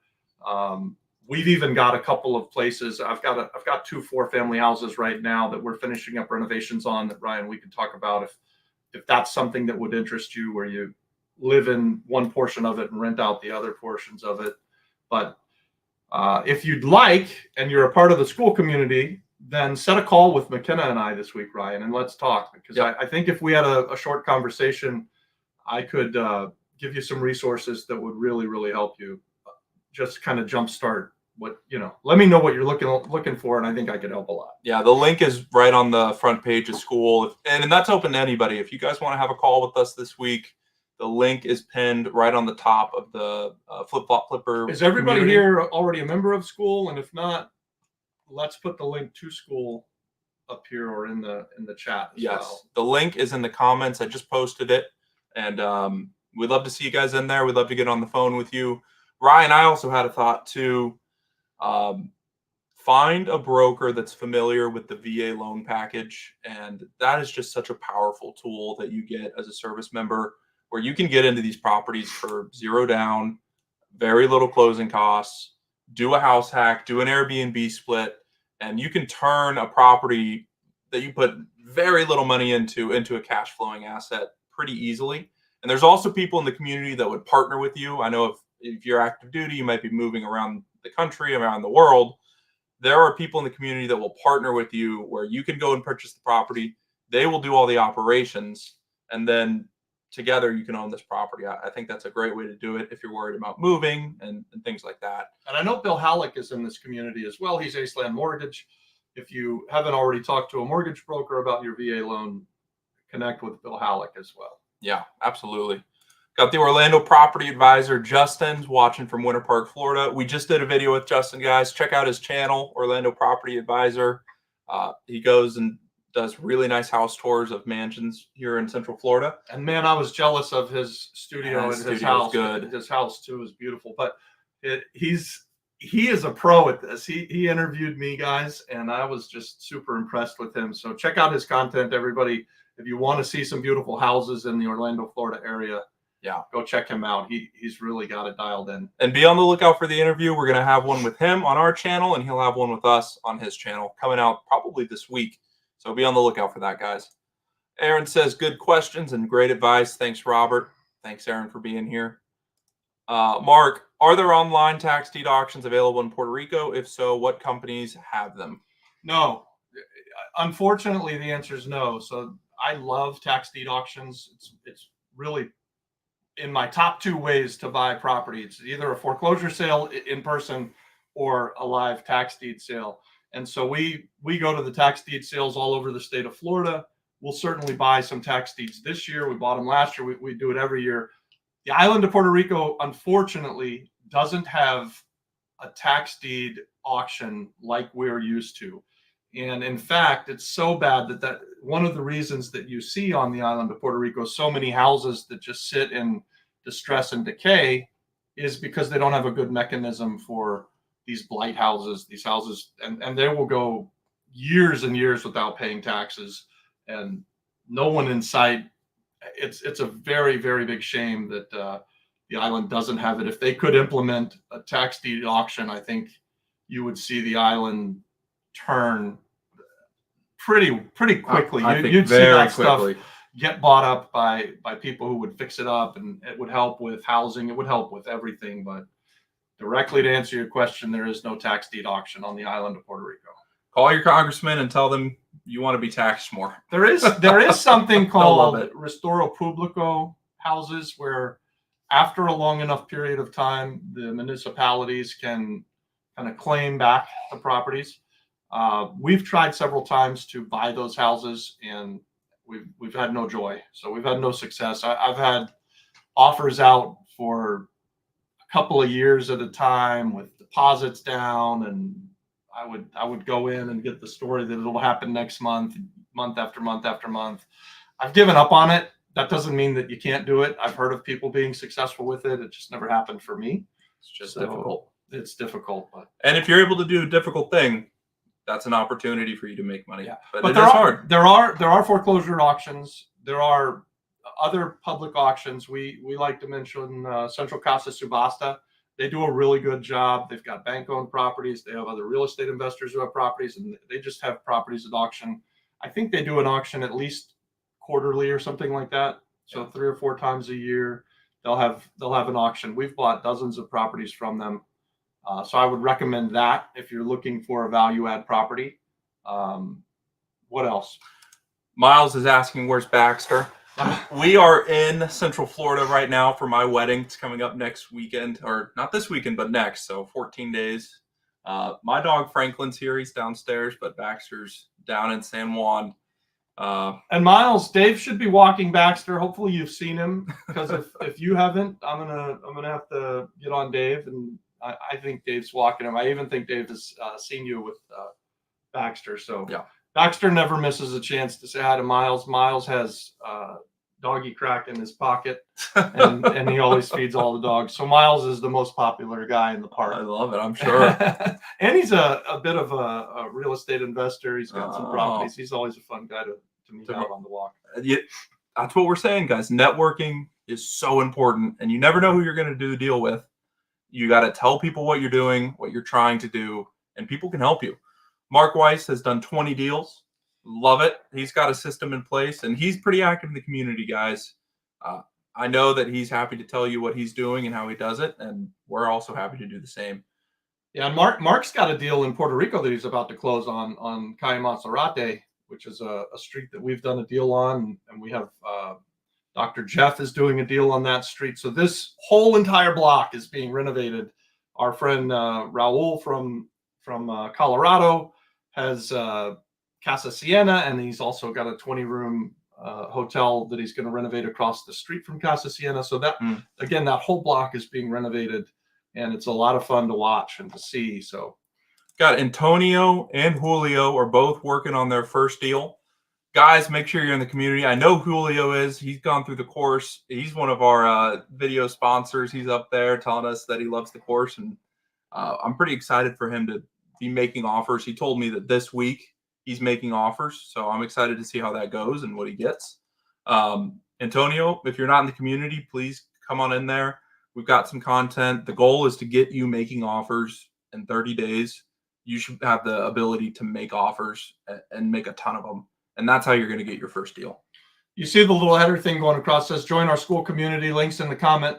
We've even got a couple of places. I've got 2 4-family houses right now that we're finishing up renovations on that, Ryan, we could talk about if that's something that would interest you, where you live in one portion of it and rent out the other portions of it. But if you'd like, and you're a part of the school community, then set a call with McKenna and I this week, Ryan, and let's talk. Because I think if we had a short conversation, I could give you some resources that would really, really help you just kind of jumpstart what, let me know what you're looking for, and I think I could help a lot. Yeah, the link is right on the front page of school, and that's open to anybody. If you guys want to have a call with us this week, the link is pinned right on the top of the Flip Flop Flipper. Is everybody here already a member of school? And if not, let's put the link to school up here or in the chat as well. The link is in the comments. I just posted it, and we'd love to see you guys in there. We'd love to get on the phone with you. Ryan, I also had a thought too. Find a broker that's familiar with the VA loan package, and that is just such a powerful tool that you get as a service member, where you can get into these properties for $0 down, very little closing costs, do a house hack, do an Airbnb split, and you can turn a property that you put very little money into a cash flowing asset pretty easily. And there's also people in the community that would partner with you. I know if you're active duty, you might be moving around the country, around the world. There are people in the community that will partner with you, where you can go and purchase the property. They will do all the operations, and then together you can own this property. I think that's a great way to do it if you're worried about moving and things like that. And I know Bill Halleck is in this community as well. He's Aceland Mortgage. If you haven't already talked to a mortgage broker about your VA loan, connect with Bill Halleck as well. Yeah, absolutely. Got the Orlando property advisor, Justin's watching from Winter Park, Florida. We just did a video with Justin, guys. Check out his channel, Orlando Property Advisor. He goes and does really nice house tours of mansions here in Central Florida. And man, I was jealous of his studio and his house. Good. His house too is beautiful. But he is a pro at this. He interviewed me, guys, and I was just super impressed with him. So check out his content, everybody. If you want to see some beautiful houses in the Orlando, Florida area, Yeah. Go check him out. He's really got it dialed in. And be on the lookout for the interview. We're going to have one with him on our channel, and he'll have one with us on his channel coming out probably this week. So be on the lookout for that, guys. Aaron says, good questions and great advice. Thanks, Robert. Thanks, Aaron, for being here. Mark, are there online tax deed auctions available in Puerto Rico? If so, what companies have them? No. Unfortunately, the answer is no. So I love tax deed auctions. It's really in my top 2 ways to buy property. It's either a foreclosure sale in person or a live tax deed sale. And so we go to the tax deed sales all over the state of Florida. We'll certainly buy some tax deeds this year. We bought them last year. We do it every year. The island of Puerto Rico, unfortunately, doesn't have a tax deed auction like we're used to. And in fact, it's so bad that one of the reasons that you see on the island of Puerto Rico so many houses that just sit in distress and decay is because they don't have a good mechanism for these blight houses, these houses, and they will go years and years without paying taxes and no one in sight. It's a very, very big shame that the island doesn't have it. If they could implement a tax deed auction, I think you would see the island turn pretty quickly. You'd see that quickly stuff get bought up by people who would fix it up, and it would help with housing. It would help with everything. But directly to answer your question, there is no tax deed auction on the island of Puerto Rico. Call your congressman and tell them you want to be taxed more. There is something called Restoro Publico houses where after a long enough period of time, the municipalities can kind of claim back the properties. We've tried several times to buy those houses and we've had no joy. So we've had no success. I've had offers out for a couple of years at a time with deposits down, and I would go in and get the story that it'll happen next month, month after month after month. I've given up on it. That doesn't mean that you can't do it. I've heard of people being successful with it. It just never happened for me. It's just difficult. It's difficult. And if you're able to do a difficult thing, that's an opportunity for you to make money. Yeah. But it is hard. There are foreclosure auctions. There are other public auctions. We like to mention Central Casa Subasta. They do a really good job. They've got bank-owned properties. They have other real estate investors who have properties, and they just have properties at auction. I think they do an auction at least quarterly or something like that. So 3 or 4 times a year, they'll have an auction. We've bought dozens of properties from them. So I would recommend that if you're looking for a value add property. What else? Miles is asking, where's Baxter? We are in Central Florida right now for my wedding. It's coming up next weekend, or not this weekend, but next. So 14 days. My dog Franklin's here. He's downstairs, but Baxter's down in San Juan. And Miles, Dave should be walking Baxter. Hopefully you've seen him, because if you haven't, I'm gonna have to get on Dave, and I think Dave's walking him. I even think Dave has seen you with Baxter. So yeah. Baxter never misses a chance to say hi to Miles. Miles has doggy crack in his pocket, and he always feeds all the dogs. So Miles is the most popular guy in the park. I love it, I'm sure. And he's a bit of a real estate investor. He's got some properties. He's always a fun guy to meet out on the walk. Yeah, that's what we're saying, guys. Networking is so important, and you never know who you're going to do the deal with. You got to tell people what you're doing, what you're trying to do, and people can help you. Mark Weiss has done 20 deals. Love it. He's got a system in place, and he's pretty active in the community, guys. I know that he's happy to tell you what he's doing and how he does it, and we're also happy to do the same. Yeah, and Mark's got a deal in Puerto Rico that he's about to close on Calle Monserrate, which is a street that we've done a deal on, and we have Dr. Jeff is doing a deal on that street. So this whole entire block is being renovated. Our friend Raul from Colorado has Casa Siena, and he's also got a 20-room hotel that he's going to renovate across the street from Casa Siena. So that again, that whole block is being renovated, and it's a lot of fun to watch and to see. So got Antonio and Julio are both working on their first deal. Guys, make sure you're in the community. I know Julio is. He's gone through the course. He's one of our video sponsors. He's up there telling us that he loves the course, and I'm pretty excited for him to be making offers. He told me that this week he's making offers, so I'm excited to see how that goes and what he gets. Antonio, if you're not in the community, please come on in there. We've got some content. The goal is to get you making offers in 30 days. You should have the ability to make offers and make a ton of them. And that's how you're going to get your first deal. You see the little header thing going across, says join our school community, links in the comment.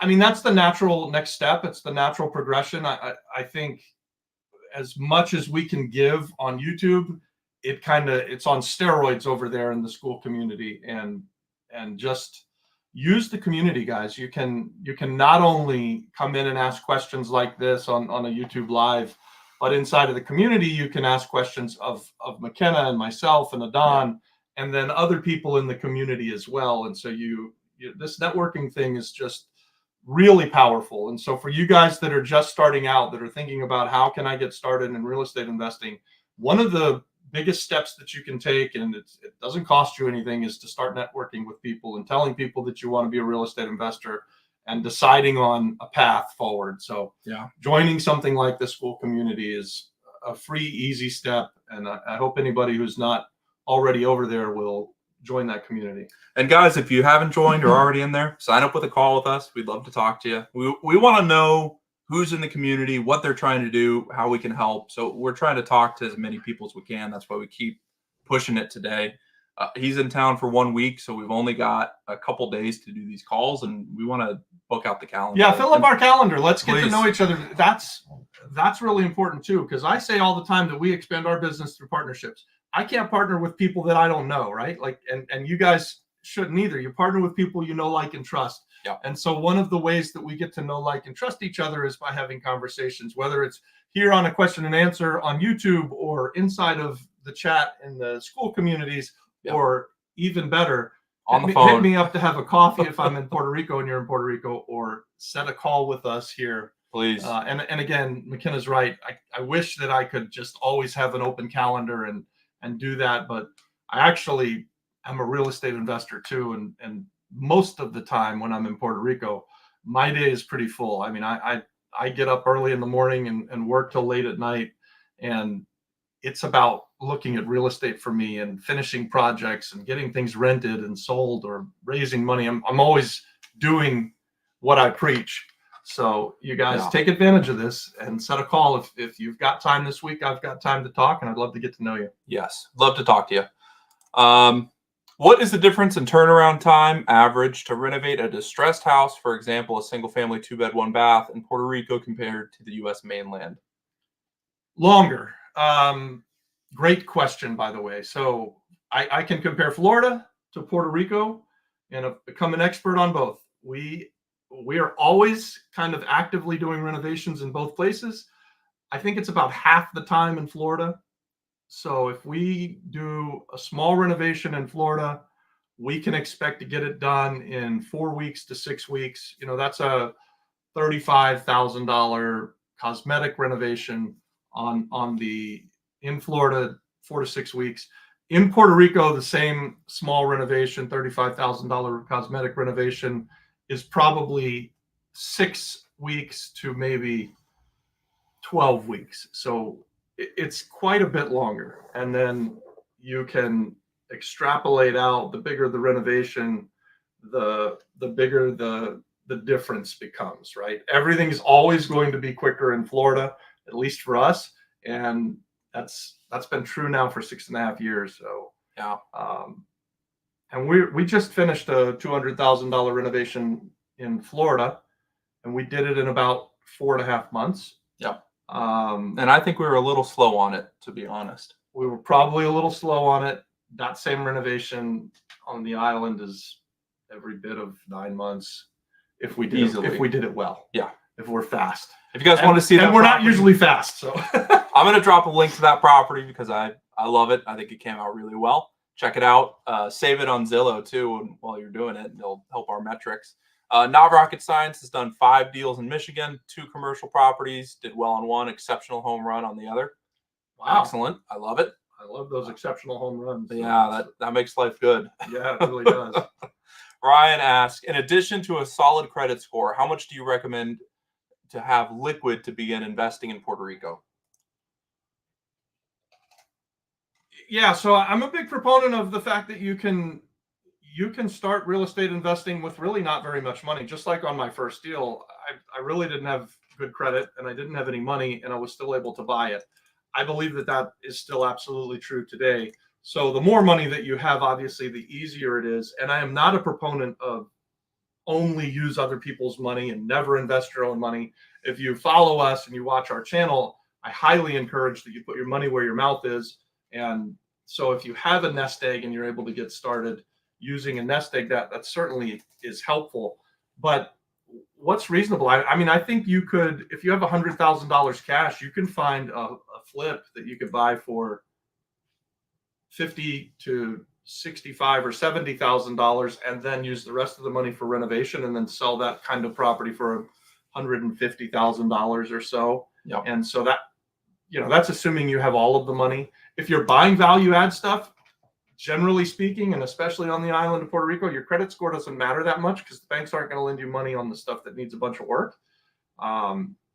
I mean, that's the natural next step. It's the natural progression. I think as much as we can give on YouTube, it's on steroids over there in the school community, and just use the community, guys. You can not only come in and ask questions like this on a YouTube live, but inside of the community, you can ask questions of McKenna and myself and Adon, and then other people in the community as well. And so this networking thing is just really powerful. And so for you guys that are just starting out, that are thinking about how can I get started in real estate investing, one of the biggest steps that you can take, and it doesn't cost you anything, is to start networking with people and telling people that you want to be a real estate investor and deciding on a path forward. So joining something like the school community is a free, easy step. And I hope anybody who's not already over there will join that community. And guys, if you haven't joined or already in there, sign up with a call with us. We'd love to talk to you. We want to know who's in the community, what they're trying to do, how we can help. So we're trying to talk to as many people as we can. That's why we keep pushing it today. He's in town for 1 week, so we've only got a couple days to do these calls, and we want to book out the calendar. Yeah, fill up our calendar. Let's get Please. to know each other. That's really important too, because I say all the time that we expand our business through partnerships. I can't partner with people that I don't know, right? Like, and you guys shouldn't either. You partner with people you know, like, and trust. Yeah. And so one of the ways that we get to know, like, and trust each other is by having conversations, whether it's here on a question and answer on YouTube or inside of the chat in the school communities, or even better, on the phone. Hit me up to have a coffee if I'm in Puerto Rico and you're in Puerto Rico, or set a call with us here. Please. And again, McKenna's right. I wish that I could just always have an open calendar and do that, but I actually am a real estate investor too, and most of the time when I'm in Puerto Rico, my day is pretty full. I mean, I get up early in the morning and work till late at night, and it's about looking at real estate for me and finishing projects and getting things rented and sold or raising money. I'm always doing what I preach. So you guys take advantage of this and set a call. If you've got time this week, I've got time to talk, and I'd love to get to know you. Yes, love to talk to you. What is the difference in turnaround time average to renovate a distressed house, for example, a single family 2-bed 1-bath in Puerto Rico compared to the U.S. mainland? Longer. Great question, by the way. So I can compare Florida to Puerto Rico and have become an expert on both. We are always kind of actively doing renovations in both places. I think it's about half the time in Florida. So if we do a small renovation in Florida, we can expect to get it done in 4 weeks to 6 weeks. You know, that's a $35,000 cosmetic renovation in Florida, 4 to 6 weeks. In Puerto Rico, the same small renovation, $35,000 cosmetic renovation, is probably 6 weeks to maybe 12 weeks. So it's quite a bit longer. And then you can extrapolate out, the bigger the renovation, the bigger the difference becomes, right? Everything's always going to be quicker in Florida, at least for us. And that's been true now for 6.5 years. So and we just finished a $200,000 renovation in Florida, and we did it in about 4.5 months. And I think we were a little slow on it, to be honest. We were probably a little slow on it. That same renovation on the island is every bit of 9 months if we did it well. Yeah. If we're fast. If you guys want to see that, and we're not usually fast, so I'm going to drop a link to that property because I love it. I think it came out really well. Check it out. Save it on Zillow too while you're doing it. It'll help our metrics. Not Rocket Science has done 5 deals in Michigan, 2 commercial properties, did well on one, exceptional home run on the other. Wow. Excellent. I love it. I love those exceptional home runs. Yeah, that makes life good. Yeah, it really does. Ryan asks, in addition to a solid credit score, how much do you recommend to have liquid to begin investing in Puerto Rico? Yeah, so I'm a big proponent of the fact that you can you can start real estate investing with really not very much money. Just like on my first deal, I really didn't have good credit and I didn't have any money and I was still able to buy it. I believe that that is still absolutely true today. So the more money that you have, obviously, the easier it is. And I am not a proponent of only use other people's money and never invest your own money. If you follow us and you watch our channel, I highly encourage that you put your money where your mouth is. And so if you have a nest egg and you're able to get started using a nest egg, that certainly is helpful. But what's reasonable? I mean, I think you could, if you have $100,000 cash, you can find a flip that you could buy for $50,000 to $65,000 or $70,000, and then use the rest of the money for renovation, and then sell that kind of property for $150,000 or so. Yep. And so that, that's assuming you have all of the money. If you're buying value add stuff, generally speaking, and especially on the island of Puerto Rico, your credit score doesn't matter that much because the banks aren't going to lend you money on the stuff that needs a bunch of work.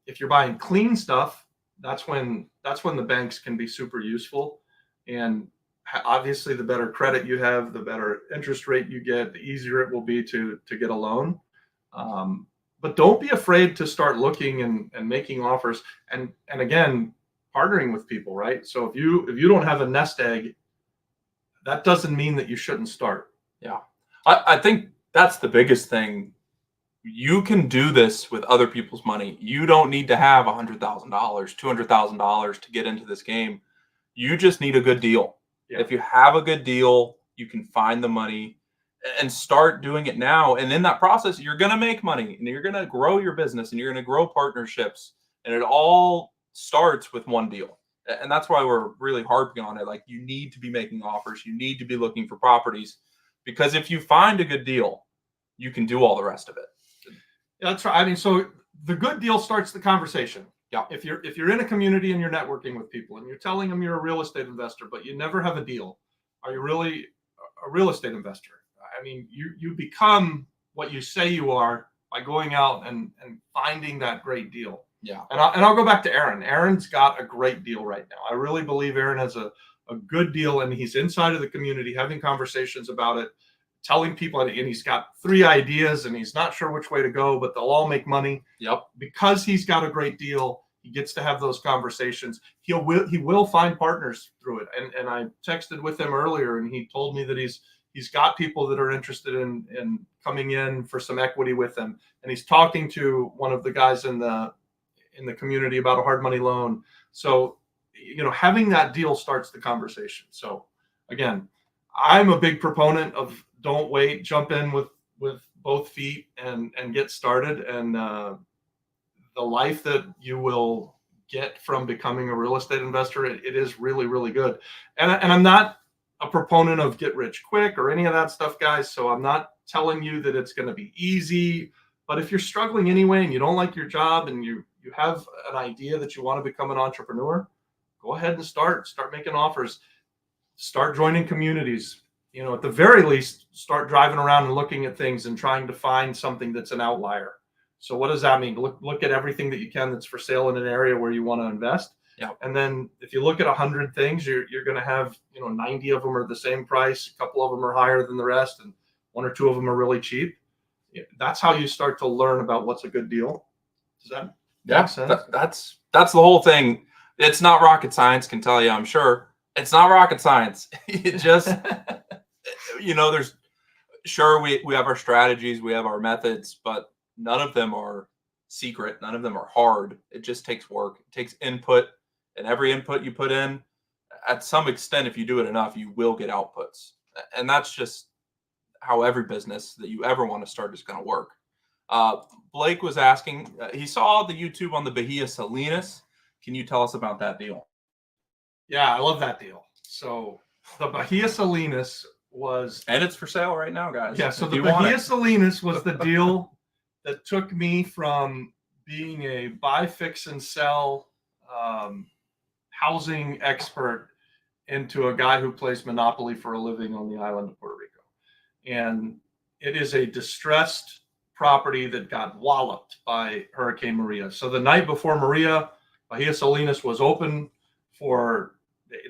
If you're buying clean stuff, that's when the banks can be super useful. And obviously, the better credit you have, the better interest rate you get, the easier it will be to get a loan. But don't be afraid to start looking and making offers. And again, partnering with people, right? So if you don't have a nest egg, that doesn't mean that you shouldn't start. Yeah. I think that's the biggest thing. You can do this with other people's money. You don't need to have $100,000, $200,000 to get into this game. You just need a good deal. Yeah. If you have a good deal, you can find the money and start doing it now. And in that process, you're going to make money and you're going to grow your business and you're going to grow partnerships. And it all starts with one deal. And that's why we're really harping on it. Like, you need to be making offers. You need to be looking for properties, because if you find a good deal, you can do all the rest of it. Yeah, that's right. I mean, so the good deal starts the conversation. Yeah. If you're in a community and you're networking with people and you're telling them you're a real estate investor, but you never have a deal, are you really a real estate investor? I mean, you become what you say you are by going out and finding that great deal. Yeah. And I'll go back to Aaron. Aaron's got a great deal right now. I really believe Aaron has a good deal, and he's inside of the community having conversations about it, telling people, and he's got 3 ideas and he's not sure which way to go, but they'll all make money. Yep. Because he's got a great deal, he gets to have those conversations. He will find partners through it. And I texted with him earlier, and he told me that he's got people that are interested in coming in for some equity with him. And he's talking to one of the guys in the community about a hard money loan. So, having that deal starts the conversation. So again, I'm a big proponent of don't wait, jump in with both feet and get started. And the life that you will get from becoming a real estate investor, it is really, really good. And I'm not a proponent of get rich quick or any of that stuff, guys. So I'm not telling you that it's going to be easy, but if you're struggling anyway and you don't like your job and you have an idea that you want to become an entrepreneur, go ahead and start making offers, start joining communities. At the very least, start driving around and looking at things and trying to find something that's an outlier. So what does that mean? Look at everything that you can that's for sale in an area where you want to invest. Yeah. And then if you look at 100 things, you're going to have 90 of them are the same price, a couple of them are higher than the rest, and 1 or 2 of them are really cheap. That's how you start to learn about what's a good deal. Does that make sense? That's the whole thing. It's not rocket science, can tell you, I'm sure. It's not rocket science. It just, there's, sure, we have our strategies, we have our methods, but none of them are secret. None of them are hard. It just takes work. It takes input, and every input you put in, at some extent, if you do it enough, you will get outputs. And that's just how every business that you ever want to start is going to work. Blake was asking, he saw the YouTube on the Bahia Salinas. Can you tell us about that deal? Yeah, I love that deal. So the Bahia Salinas was... And it's for sale right now, guys. Yeah, so the Bahia Salinas was the deal that took me from being a buy, fix, and sell housing expert into a guy who plays Monopoly for a living on the island of Puerto Rico. And it is a distressed property that got walloped by Hurricane Maria. So the night before Maria, Bahia Salinas was open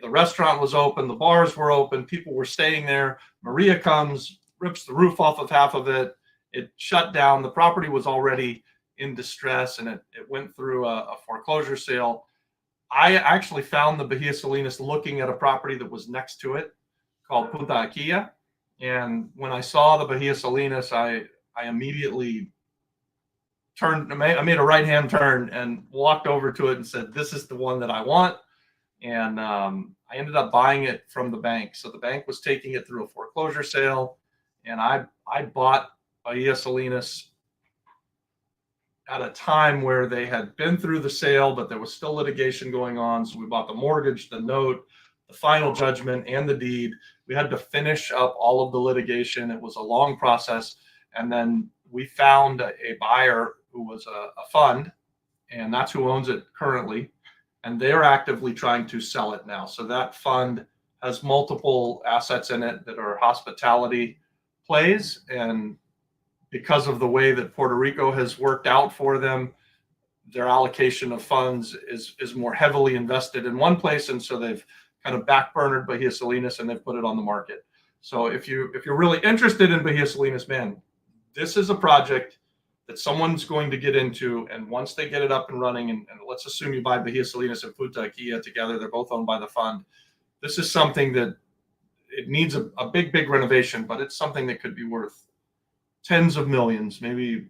the restaurant was open, the bars were open, people were staying there. Maria comes, rips the roof off of half of it. It shut down. The property was already in distress, and it went through a foreclosure sale. I actually found the Bahia Salinas looking at a property that was next to it called Punta Aquilla. And when I saw the Bahia Salinas, I immediately I made a right-hand turn and walked over to it and said, this is the one that I want. And I ended up buying it from the bank. So the bank was taking it through a foreclosure sale. And I bought Bahia Salinas at a time where they had been through the sale, but there was still litigation going on. So we bought the mortgage, the note, the final judgment, and the deed. We had to finish up all of the litigation. It was a long process. And then we found a buyer who was a fund, and that's who owns it currently. And they're actively trying to sell it now. So that fund has multiple assets in it that are hospitality plays. And because of the way that Puerto Rico has worked out for them, their allocation of funds is more heavily invested in one place. And so they've kind of backburnered Bahia Salinas and they've put it on the market. So if you're really interested in Bahia Salinas, man, this is a project that someone's going to get into. And once they get it up and running, and let's assume you buy Bahia Salinas and Punta Aquilla together, they're both owned by the fund. This is something that it needs a big renovation, but it's something that could be worth tens of millions, maybe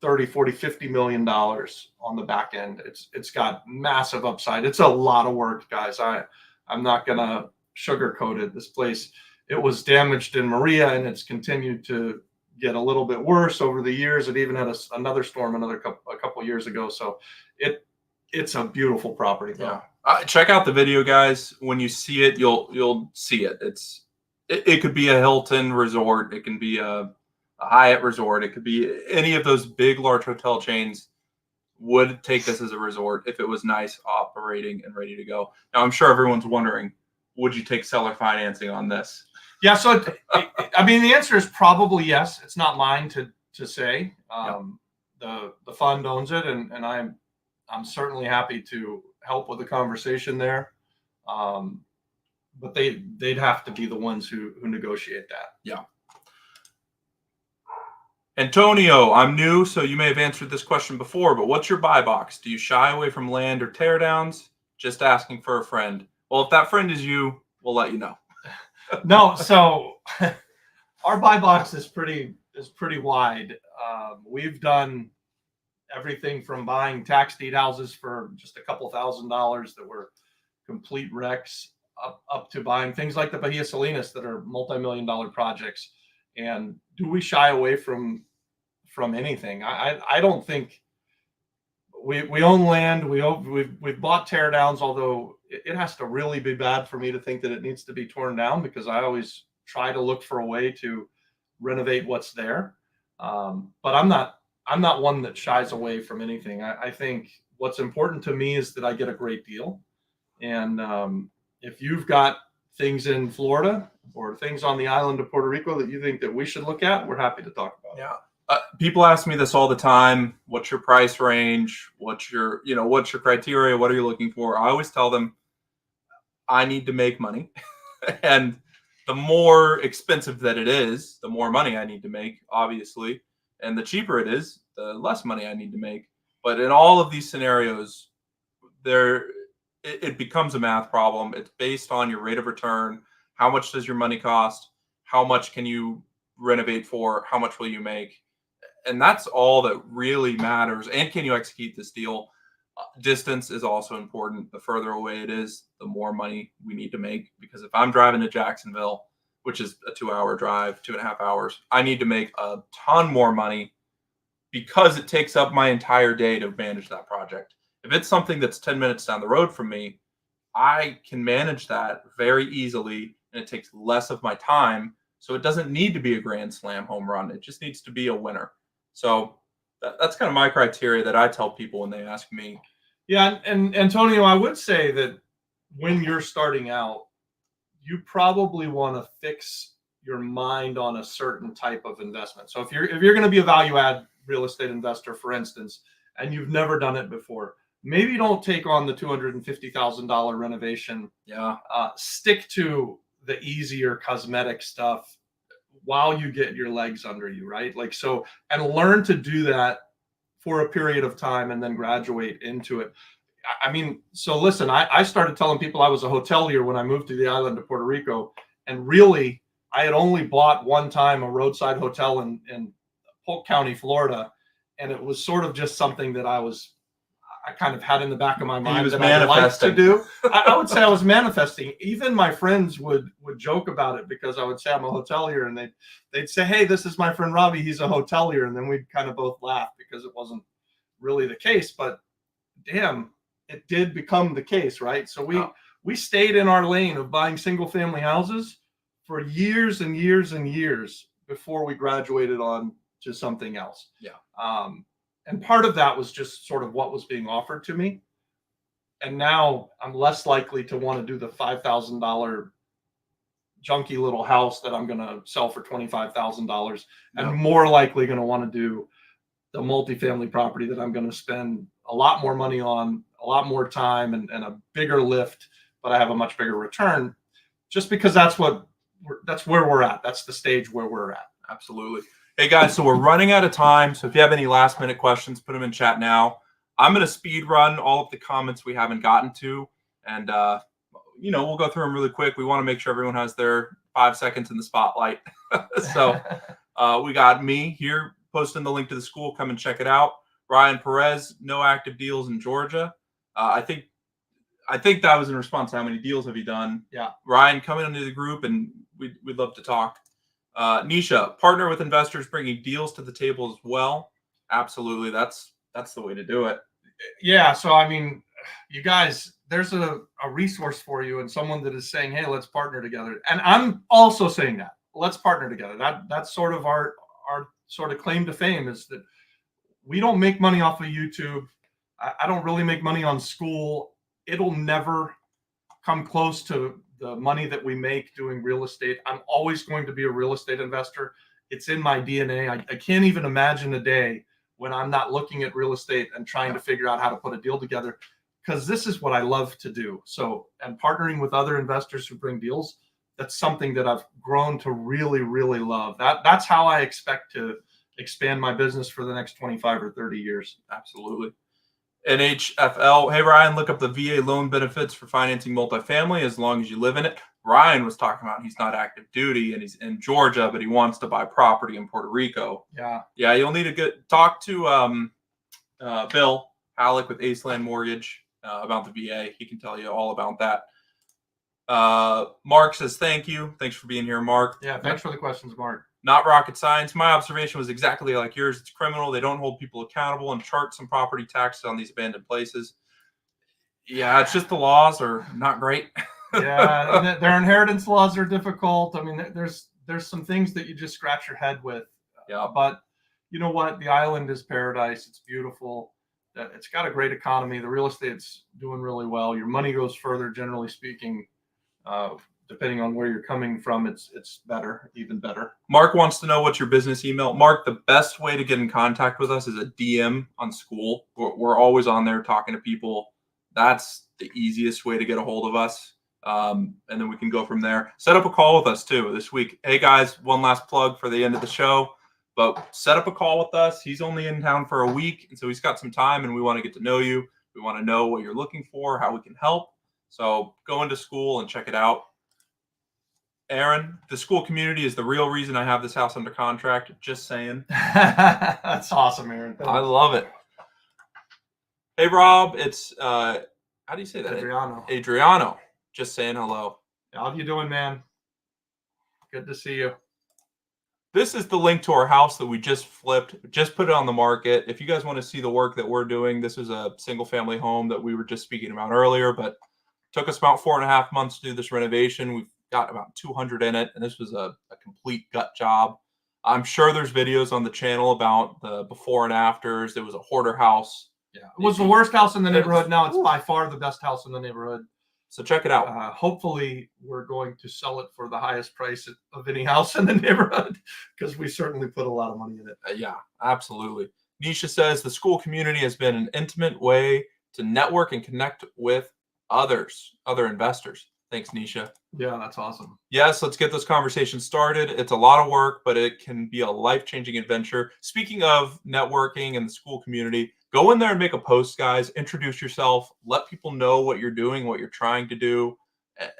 30, 40, 50 million dollars on the back end. It's got massive upside. It's a lot of work, guys. I'm not gonna sugarcoat it. This place, it was damaged in Maria, and it's continued to get a little bit worse over the years. It even had another storm a couple years ago. So it's a beautiful property, though. Yeah. Check out the video, guys. When you see it, you'll see it. It could be a Hilton resort. It can be a Hyatt resort. It could be any of those big, large hotel chains would take this as a resort if it was nice, operating, and ready to go. Now, I'm sure everyone's wondering, would you take seller financing on this? Yeah, so I mean, the answer is probably yes. It's not mine to say. The fund owns it, and I'm certainly happy to help with the conversation there. But they'd have to be the ones who negotiate that. Yeah. Antonio, I'm new, so you may have answered this question before, but what's your buy box? Do you shy away from land or teardowns? Just asking for a friend. Well, if that friend is you, we'll let you know. No, so our buy box is pretty wide. We've done everything from buying tax deed houses for just a couple $1,000s that were complete wrecks, up to buying things like the Bahia Salinas that are multi-million-dollar projects. And do we shy away from anything? I don't think we own land. We've bought teardowns, although it has to really be bad for me to think that it needs to be torn down, because I always try to look for a way to renovate what's there. But I'm not one that shies away from anything. I think what's important to me is that I get a great deal. And if you've got things in Florida or things on the island of Puerto Rico that you think that we should look at, we're happy to talk about. Yeah. People ask me this all the time. What's your price range? What's your criteria? What are you looking for? I always tell them I need to make money. And the more expensive that it is, the more money I need to make, obviously. And the cheaper it is, the less money I need to make. But in all of these scenarios, it becomes a math problem. It's based on your rate of return. How much does your money cost? How much can you renovate for? How much will you make? And that's all that really matters. And can you execute this deal? Distance is also important. The further away it is, the more money we need to make. Because if I'm driving to Jacksonville, which is a 2-hour drive, 2.5 hours, I need to make a ton more money because it takes up my entire day to manage that project. If it's something that's 10 minutes down the road from me, I can manage that very easily, and it takes less of my time. So it doesn't need to be a grand slam home run. It just needs to be a winner. So that's kind of my criteria that I tell people when they ask me. Yeah, and Antonio, I would say that when you're starting out, you probably want to fix your mind on a certain type of investment. So if you're going to be a value add real estate investor, for instance, and you've never done it before, maybe don't take on the $250,000 renovation. Yeah. Stick to the easier cosmetic stuff. while you get your legs under you, right? Like, so, and learn to do that for a period of time and then graduate into it. I mean, so listen, I started telling people I was a hotelier when I moved to the island of Puerto Rico. And really, I had only bought one time a roadside hotel in Polk County, Florida. And it was sort of just something that I kind of had in the back of my mind that I'd like to do. I would say I was manifesting. Even my friends would joke about it because I would say I'm a hotelier, and they'd say, "Hey, this is my friend Robbie. He's a hotelier," and then we'd kind of both laugh because it wasn't really the case. But damn, it did become the case, right? So we stayed in our lane of buying single family houses for years and years and years before we graduated on to something else. Yeah. And part of that was just sort of what was being offered to me. And now I'm less likely to want to do the $5,000 junky little house that I'm going to sell for $25,000, and more likely going to want to do the multifamily property that I'm going to spend a lot more money on, a lot more time, and a bigger lift, but I have a much bigger return, just because that's where we're at. That's the stage where we're at. Absolutely. Hey guys, so we're running out of time. So if you have any last minute questions, put them in chat now. I'm going to speed run all of the comments we haven't gotten to. And, we'll go through them really quick. We want to make sure everyone has their 5 seconds in the spotlight. So we got me here posting the link to the school. Come and check it out. Ryan Perez, no active deals in Georgia. I think that was in response to how many deals have you done. Yeah. Ryan, come into the group and we'd love to talk. Nisha, partner with investors bringing deals to the table as well. Absolutely. That's the way to do it. Yeah. So, I mean, you guys, there's a resource for you and someone that is saying, hey, let's partner together. And I'm also saying that let's partner together. That's sort of our sort of claim to fame, is that we don't make money off of YouTube. I don't really make money on school. It'll never come close to the money that we make doing real estate. I'm always going to be a real estate investor. It's in my DNA. I can't even imagine a day when I'm not looking at real estate and trying to figure out how to put a deal together, because this is what I love to do. So, and partnering with other investors who bring deals, that's something that I've grown to really, really love. That's how I expect to expand my business for the next 25 or 30 years. Absolutely. NHFL. Hey, Ryan, look up the VA loan benefits for financing multifamily as long as you live in it. Ryan was talking about he's not active duty and he's in Georgia, but he wants to buy property in Puerto Rico. Yeah. Yeah, you'll need to talk to Bill Halleck with Aceland Mortgage about the VA. He can tell you all about that. Mark says, thank you. Thanks for being here, Mark. Yeah, thanks for the questions, Mark. Not rocket science. My observation was exactly like yours. It's criminal. They don't hold people accountable and charge some property taxes on these abandoned places. Yeah, it's just the laws are not great. Yeah, their inheritance laws are difficult. I mean, there's some things that you just scratch your head with. Yeah. But you know what? The island is paradise. It's beautiful. It's got a great economy. The real estate's doing really well. Your money goes further, generally speaking. Depending on where you're coming from, it's better, even better. Mark wants to know what's your business email. Mark, the best way to get in contact with us is a DM on school. We're always on there talking to people. That's the easiest way to get a hold of us. And then we can go from there. Set up a call with us too this week. Hey guys, one last plug for the end of the show, but set up a call with us. He's only in town for a week, and so he's got some time, and we want to get to know you. We want to know what you're looking for, how we can help. So go into school and check it out. Aaron, the school community is the real reason I have this house under contract. Just saying. That's awesome, Aaron. I love it. Hey, Rob, it's how do you say that? Adriano. Just saying hello. How you doing, man? Good to see you. This is the link to our house that we just flipped. Just put it on the market. If you guys want to see the work that we're doing, this is a single family home that we were just speaking about earlier, but took us about 4.5 months to do this renovation. We've got about 200 in it, and this was a complete gut job. I'm sure there's videos on the channel about the before and afters. It was a hoarder house. Yeah, it was the worst house in the neighborhood. Now it's by far the best house in the neighborhood. So check it out. Hopefully, we're going to sell it for the highest price of any house in the neighborhood, because we certainly put a lot of money in it. Yeah, absolutely. Nisha says the school community has been an intimate way to network and connect with other investors. Thanks, Nisha. Yeah, that's awesome. Yes, let's get this conversation started. It's a lot of work, but it can be a life-changing adventure. Speaking of networking and the school community, go in there and make a post, guys. Introduce yourself. Let people know what you're doing, what you're trying to do,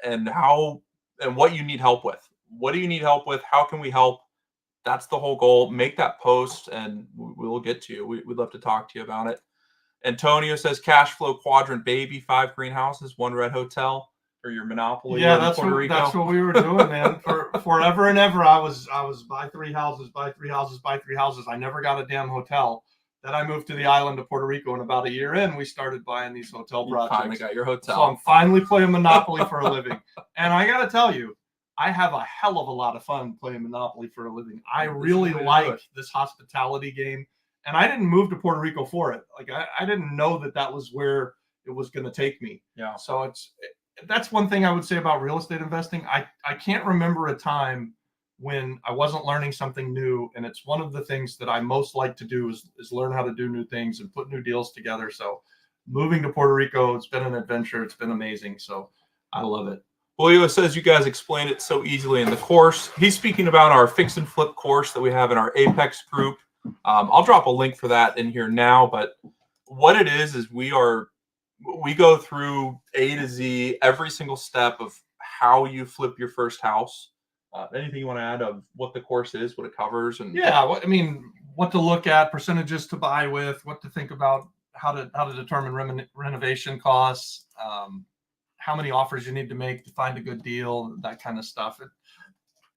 and how and what you need help with. What do you need help with? How can we help? That's the whole goal. Make that post, and we'll get to you. We'd love to talk to you about it. Antonio says, cash flow quadrant, baby, 5 greenhouses, 1 red hotel. For your monopoly Yeah, in Puerto Rico. that's what we were doing, man. For forever and ever, I was buy 3 houses, buy 3 houses, buy 3 houses. I never got a damn hotel. Then I moved to the island of Puerto Rico, and about a year in, we started buying these hotel projects. Finally got your hotel. So I'm finally playing Monopoly for a living. And I got to tell you, I have a hell of a lot of fun playing Monopoly for a living. I really like this hospitality game, and I didn't move to Puerto Rico for it. Like I didn't know that was where it was going to take me. Yeah. So that's one thing I would say about real estate investing. I can't remember a time when I wasn't learning something new. And it's one of the things that I most like to do is learn how to do new things and put new deals together. So moving to Puerto Rico, it's been an adventure. It's been amazing. So I love it. Julio says you guys explained it so easily in the course. He's speaking about our fix and flip course that we have in our Apex group. I'll drop a link for that in here now. But what it is we go through A to Z, every single step of how you flip your first house. Anything you want to add of what the course is, what it covers? And yeah, what to look at, percentages to buy with, what to think about, how to determine renovation costs, how many offers you need to make to find a good deal, that kind of stuff.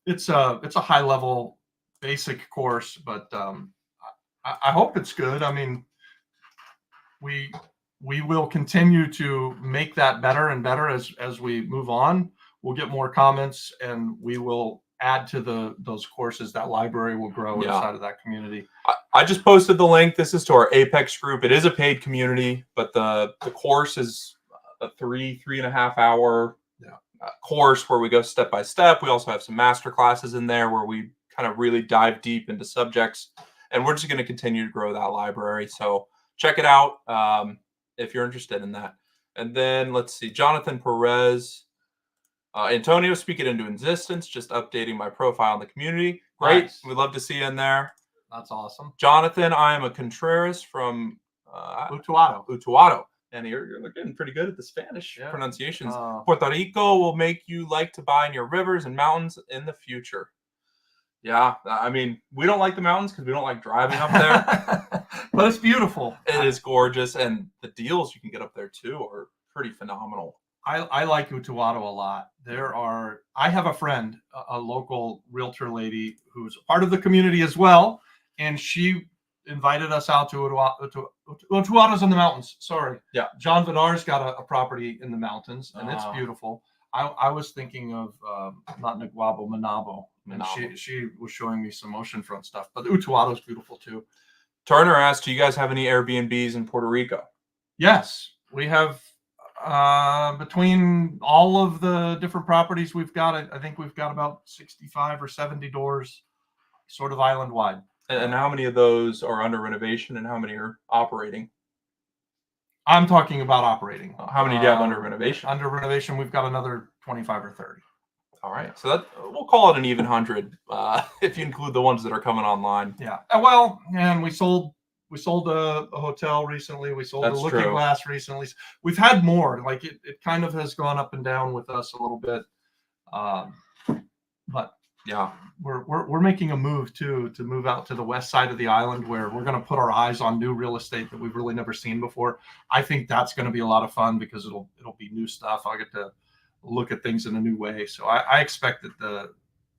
It's a high level basic course, but I hope it's good. I mean, we will continue to make that better and better as we move on. We'll get more comments, and we will add to those courses. That library will grow inside of that community. I just posted the link. This is to our Apex group. It is a paid community, but the course is a 3.5 hour course where we go step by step. We also have some master classes in there where we kind of really dive deep into subjects, and we're just going to continue to grow that library. So check it out if you're interested in that. And then let's see, Jonathan Perez. Antonio, speak it into existence, just updating my profile in the community. Great. Nice. We'd love to see you in there. That's awesome. Jonathan, I am a Contreras from Utuado. And you're looking pretty good at the Spanish pronunciations. Puerto Rico will make you like to buy near rivers and mountains in the future. Yeah, I mean, we don't like the mountains because we don't like driving up there. But it's beautiful. It is gorgeous. And the deals you can get up there, too, are pretty phenomenal. I like Utuado a lot. I have a friend, a local realtor lady who's a part of the community as well, and she invited us out to Utuado's in the mountains. Sorry. Yeah. John Vidar's got a property in the mountains, and it's beautiful. I was thinking of not Naguabo, Manabo. And she was showing me some oceanfront stuff, but Utuado's beautiful too. Turner asked, do you guys have any Airbnbs in Puerto Rico? Yes, we have. Between all of the different properties we've got, I think we've got about 65 or 70 doors, sort of island wide. And how many of those are under renovation, and how many are operating? I'm talking about operating. How many do you have under renovation? Under renovation, we've got another 25 or 30. All right, so that we'll call it an even 100 if you include the ones that are coming online. Yeah. Well, and we sold a hotel recently. We sold a Looking Glass recently. We've had more. Like it kind of has gone up and down with us a little bit. But yeah, we're making a move to move out to the west side of the island, where we're going to put our eyes on new real estate that we've really never seen before. I think that's going to be a lot of fun because it'll be new stuff. I'll get to look at things in a new way. So I expect that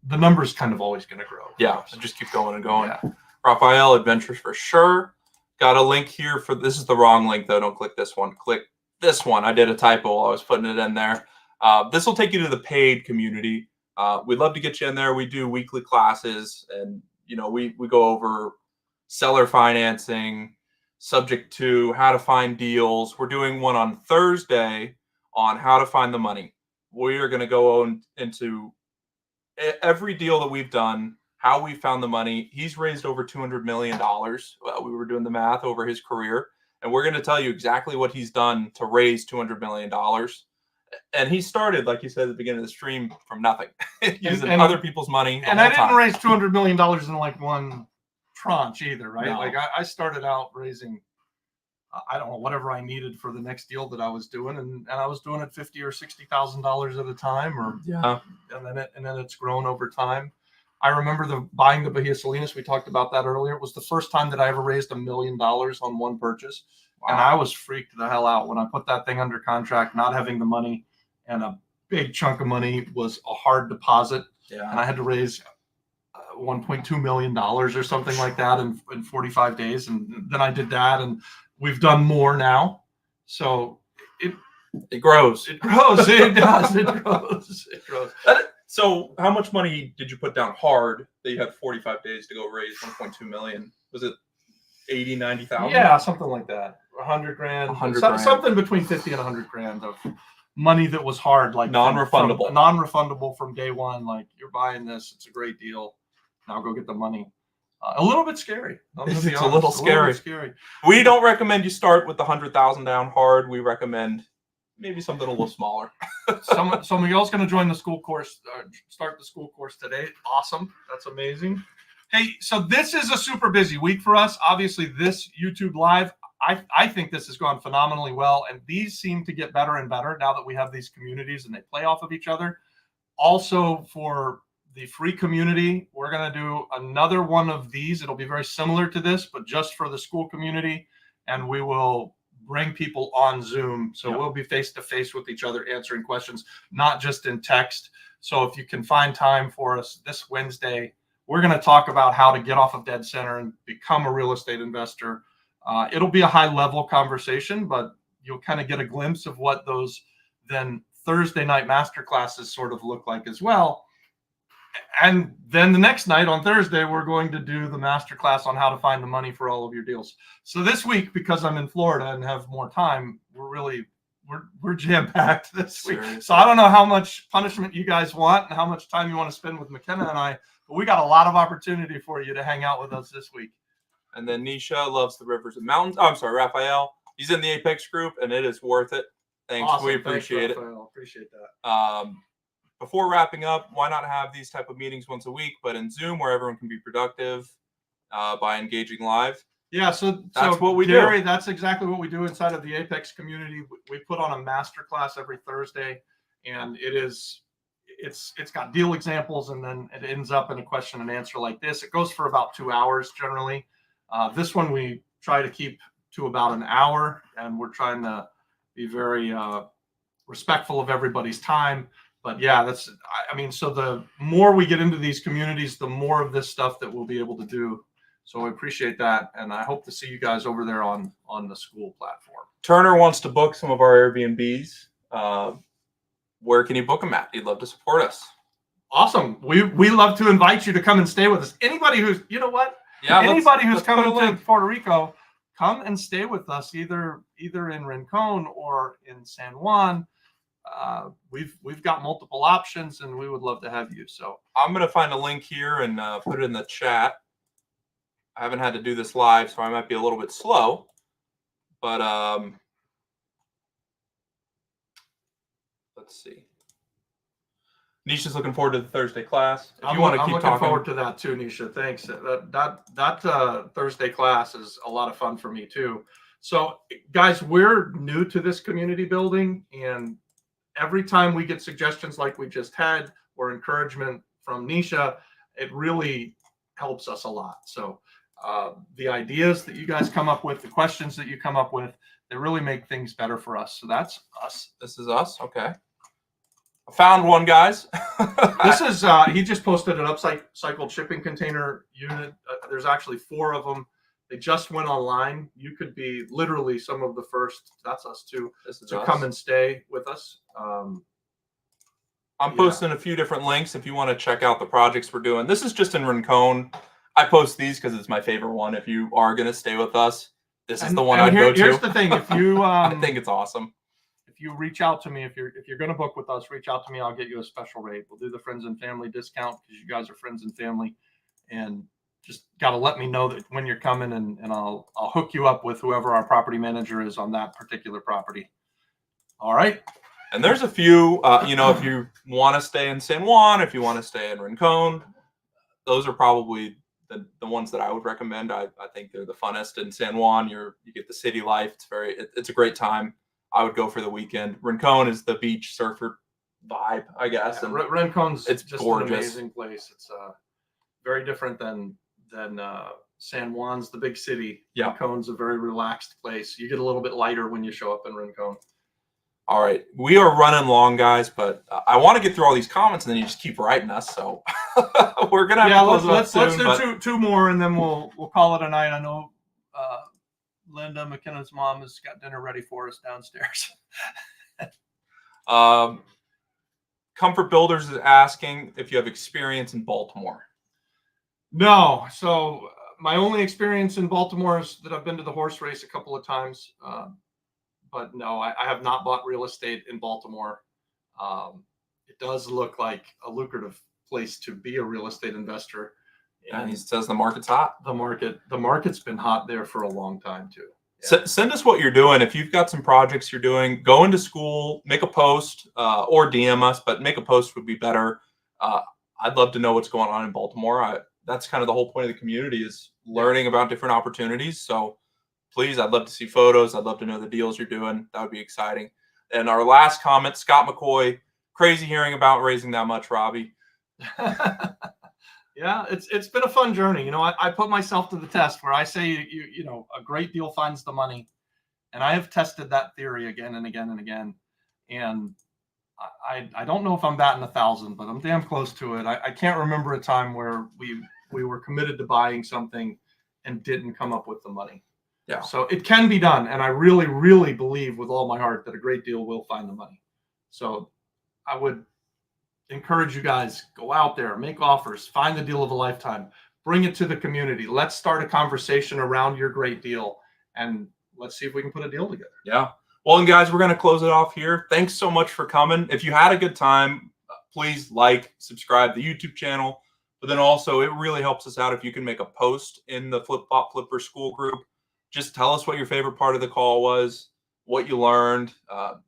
the number's kind of always going to grow. Yeah, so just keep going and going. Yeah. Rafael, adventures for sure. Got a link here for, this is the wrong link though. Don't click this one. Click this one. I did a typo while I was putting it in there. This will take you to the paid community. We'd love to get you in there. We do weekly classes, and we go over seller financing, subject to how to find deals. We're doing one on Thursday on how to find the money. We are going to go into every deal that we've done, how we found the money. He's raised over $200 million. We were doing the math over his career, and we're going to tell you exactly what he's done to raise $200 million. And he started, like you said at the beginning of the stream, from nothing, using And- other people's money. And I didn't raise $200 million in like one tranche either, right? No. Like I started out raising, I don't know, whatever I needed for the next deal that I was doing, and I was doing it $50,000 or $60,000 at a time, or Yeah. and then it's grown over time. I remember buying the Bahia Salinas. We talked about that earlier. It was the first time that I ever raised $1 million on one purchase, and I was freaked the hell out when I put that thing under contract, not having the money, and a big chunk of money was a hard deposit, Yeah. and I had to raise $1.2 million or something like that in 45 days, and then I did that, and we've done more now. So it grows. It grows. It does. It grows. It grows. So how much money did you put down hard that you had 45 days to go raise 1.2 million? Was it 80, 90,000? Yeah, something like that. 100 grand. 100 grand. Something between 50 and 100 grand of money that was hard, like non-refundable. Non-refundable from day one. Like, you're buying this, it's a great deal. Now go get the money. A little bit scary. It's a little scary. We don't recommend you start with the 100,000 down hard. We recommend maybe something a little smaller. Some of y'all's going to join the school course, start the school course today. Awesome. That's amazing. Hey, so this is a super busy week for us. Obviously, this YouTube Live, I think this has gone phenomenally well, and these seem to get better and better now that we have these communities and they play off of each other. Also, for the free community, we're going to do another one of these. It'll be very similar to this, but just for the school community, and we will bring people on Zoom. So we'll be face-to-face with each other answering questions, not just in text. So if you can find time for us this Wednesday, we're going to talk about how to get off of dead center and become a real estate investor. It'll be a high-level conversation, but you'll kind of get a glimpse of what those then Thursday night masterclasses sort of look like as well. And then the next night on Thursday, we're going to do the masterclass on how to find the money for all of your deals. So this week, because I'm in Florida and have more time, we're jam-packed this week. So I don't know how much punishment you guys want and how much time you want to spend with McKenna and I, but we got a lot of opportunity for you to hang out with us this week. And then Nisha loves the rivers and mountains. Oh, I'm sorry, Raphael. He's in the Apex group, and it is worth it. Thanks. Awesome. We appreciate it. Appreciate that. Before wrapping up, why not have these type of meetings once a week, but in Zoom where everyone can be productive by engaging live? Yeah, so that's what we do. do. That's exactly what we do inside of the Apex community. We put on a masterclass every Thursday, and it's got deal examples, and then it ends up in a question and answer like this. It goes for about 2 hours generally. This one we try to keep to about an hour, and we're trying to be very respectful of everybody's time. But yeah, so the more we get into these communities, the more of this stuff that we'll be able to do. So I appreciate that, and I hope to see you guys over there on the school platform. Turner wants to book some of our Airbnbs. Where can you book them at? He'd love to support us. Awesome. We love to invite you to come and stay with us. Anybody who's, you know what? Yeah. Anybody who's coming to Puerto Rico, come and stay with us either in Rincon or in San Juan. We've got multiple options, and we would love to have you. So I'm gonna find a link here and put it in the chat. I haven't had to do this live, so I might be a little bit slow, but let's see. Nisha's looking forward to the Thursday class. If you want to keep talking. I'm looking forward to that too, Nisha. Thanks. That Thursday class is a lot of fun for me too. So guys, we're new to this community building, and every time we get suggestions like we just had or encouragement from Nisha, it really helps us a lot. So the ideas that you guys come up with, the questions that you come up with, they really make things better for us. So that's us. This is us. Okay. I found one, guys. This is, he just posted an upcycled shipping container unit. There's actually 4 of them. They just went online. You could be literally some of the first, that's us too, to come and stay with us. I'm posting a few different links if you want to check out the projects we're doing. This is just in Rincon. I post these because it's my favorite one. If you are going to stay with us, this is the one I'd go to. Here's the thing. If you, I think it's awesome. If you reach out to me, if you're going to book with us, reach out to me. I'll get you a special rate. We'll do the friends and family discount because you guys are friends and family, and just got to let me know that when you're coming, and I'll hook you up with whoever our property manager is on that particular property. All right. And there's a few, if you want to stay in San Juan, if you want to stay in Rincon, those are probably the ones that I would recommend. I think they're the funnest. In San Juan, you get the city life. It's a great time. I would go for the weekend. Rincon is the beach surfer vibe, I guess. Yeah, And Rincon's it's just gorgeous. an amazing place. It's very different than San Juan's the big city. Yeah. Rincon's a very relaxed place. You get a little bit lighter when you show up in Rincon. All right, we are running long, guys, but I want to get through all these comments, and then you just keep writing us. So we're gonna have to close let's soon, do two more, and then we'll call it a night. I know Linda McKinnon mom has got dinner ready for us downstairs. Comfort Builders is asking if you have experience in Baltimore. No, so my only experience in Baltimore is that I've been to the horse race a couple of times. But no, I have not bought real estate in Baltimore. It does look like a lucrative place to be a real estate investor. And he says the market's hot. The market's been hot there for a long time too. Yeah. Send us what you're doing. If you've got some projects you're doing, go into school, make a post, or DM us, but make a post would be better. I'd love to know what's going on in Baltimore. That's kind of the whole point of the community, is learning about different opportunities. So please, I'd love to see photos. I'd love to know the deals you're doing. That would be exciting. And our last comment, Scott McCoy, crazy hearing about raising that much, Robbie. Yeah, it's been a fun journey. I put myself to the test where I say, a great deal finds the money. And I have tested that theory again and again and again. And I don't know if I'm batting 1,000, but I'm damn close to it. I can't remember a time where we were committed to buying something and didn't come up with the money. Yeah. So it can be done. And I really, really believe with all my heart that a great deal will find the money. So I would encourage you guys, go out there, make offers, find the deal of a lifetime, bring it to the community. Let's start a conversation around your great deal, and let's see if we can put a deal together. Yeah. Well, and guys, we're going to close it off here. Thanks so much for coming. If you had a good time, please subscribe to the YouTube channel. But then also, it really helps us out if you can make a post in the Flip Flop Flipper School group. Just tell us what your favorite part of the call was, what you learned,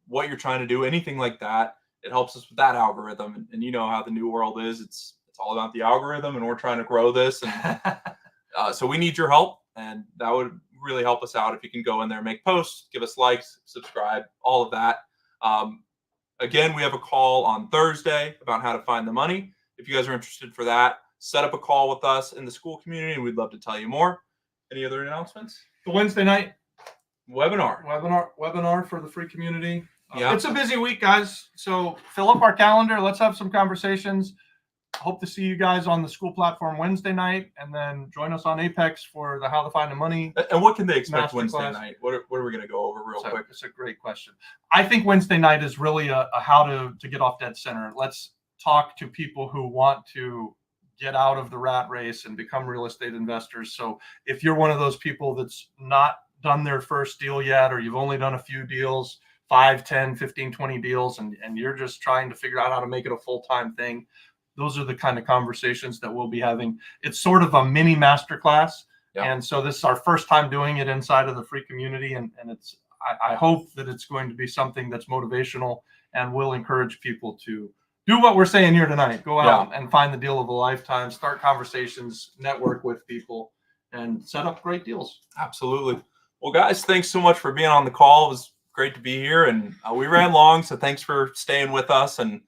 what you're trying to do, anything like that. It helps us with that algorithm. And you know how the new world is. It's all about the algorithm, and we're trying to grow this. And so we need your help, and that would really help us out if you can go in there, make posts, give us likes, subscribe, all of that. Again, we have a call on Thursday about how to find the money. If you guys are interested for that, set up a call with us in the school community, and we'd love to tell you more. Any other announcements? The Wednesday night webinar for the free community. Yeah. It's a busy week, guys. So fill up our calendar. Let's have some conversations. Hope to see you guys on the school platform Wednesday night, and then join us on Apex for the How to Find the Money. And what can they expect Masterclass. Wednesday night? What are we going to go over real quick? It's a great question. I think Wednesday night is really a how to get off dead center. Let's talk to people who want to get out of the rat race and become real estate investors. So if you're one of those people that's not done their first deal yet, or you've only done a few deals, 5, 10, 15, 20 deals, and you're just trying to figure out how to make it a full-time thing, those are the kind of conversations that we'll be having. It's sort of a mini masterclass. Yeah. And so this is our first time doing it inside of the free community. And I hope that it's going to be something that's motivational and will encourage people to do what we're saying here tonight. Go out and find the deal of a lifetime, start conversations, network with people, and set up great deals. Absolutely. Well, guys, thanks so much for being on the call. It was great to be here, and we ran long, so thanks for staying with us. And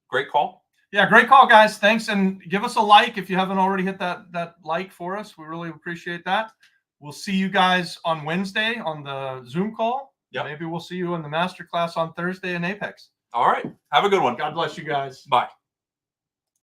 great call. Yeah, great call, guys. Thanks, and give us a like if you haven't already hit that like for us. We really appreciate that. We'll see you guys on Wednesday on the Zoom call. Yeah, maybe we'll see you in the masterclass on Thursday in Apex. All right. Have a good one. God bless you guys. Bye.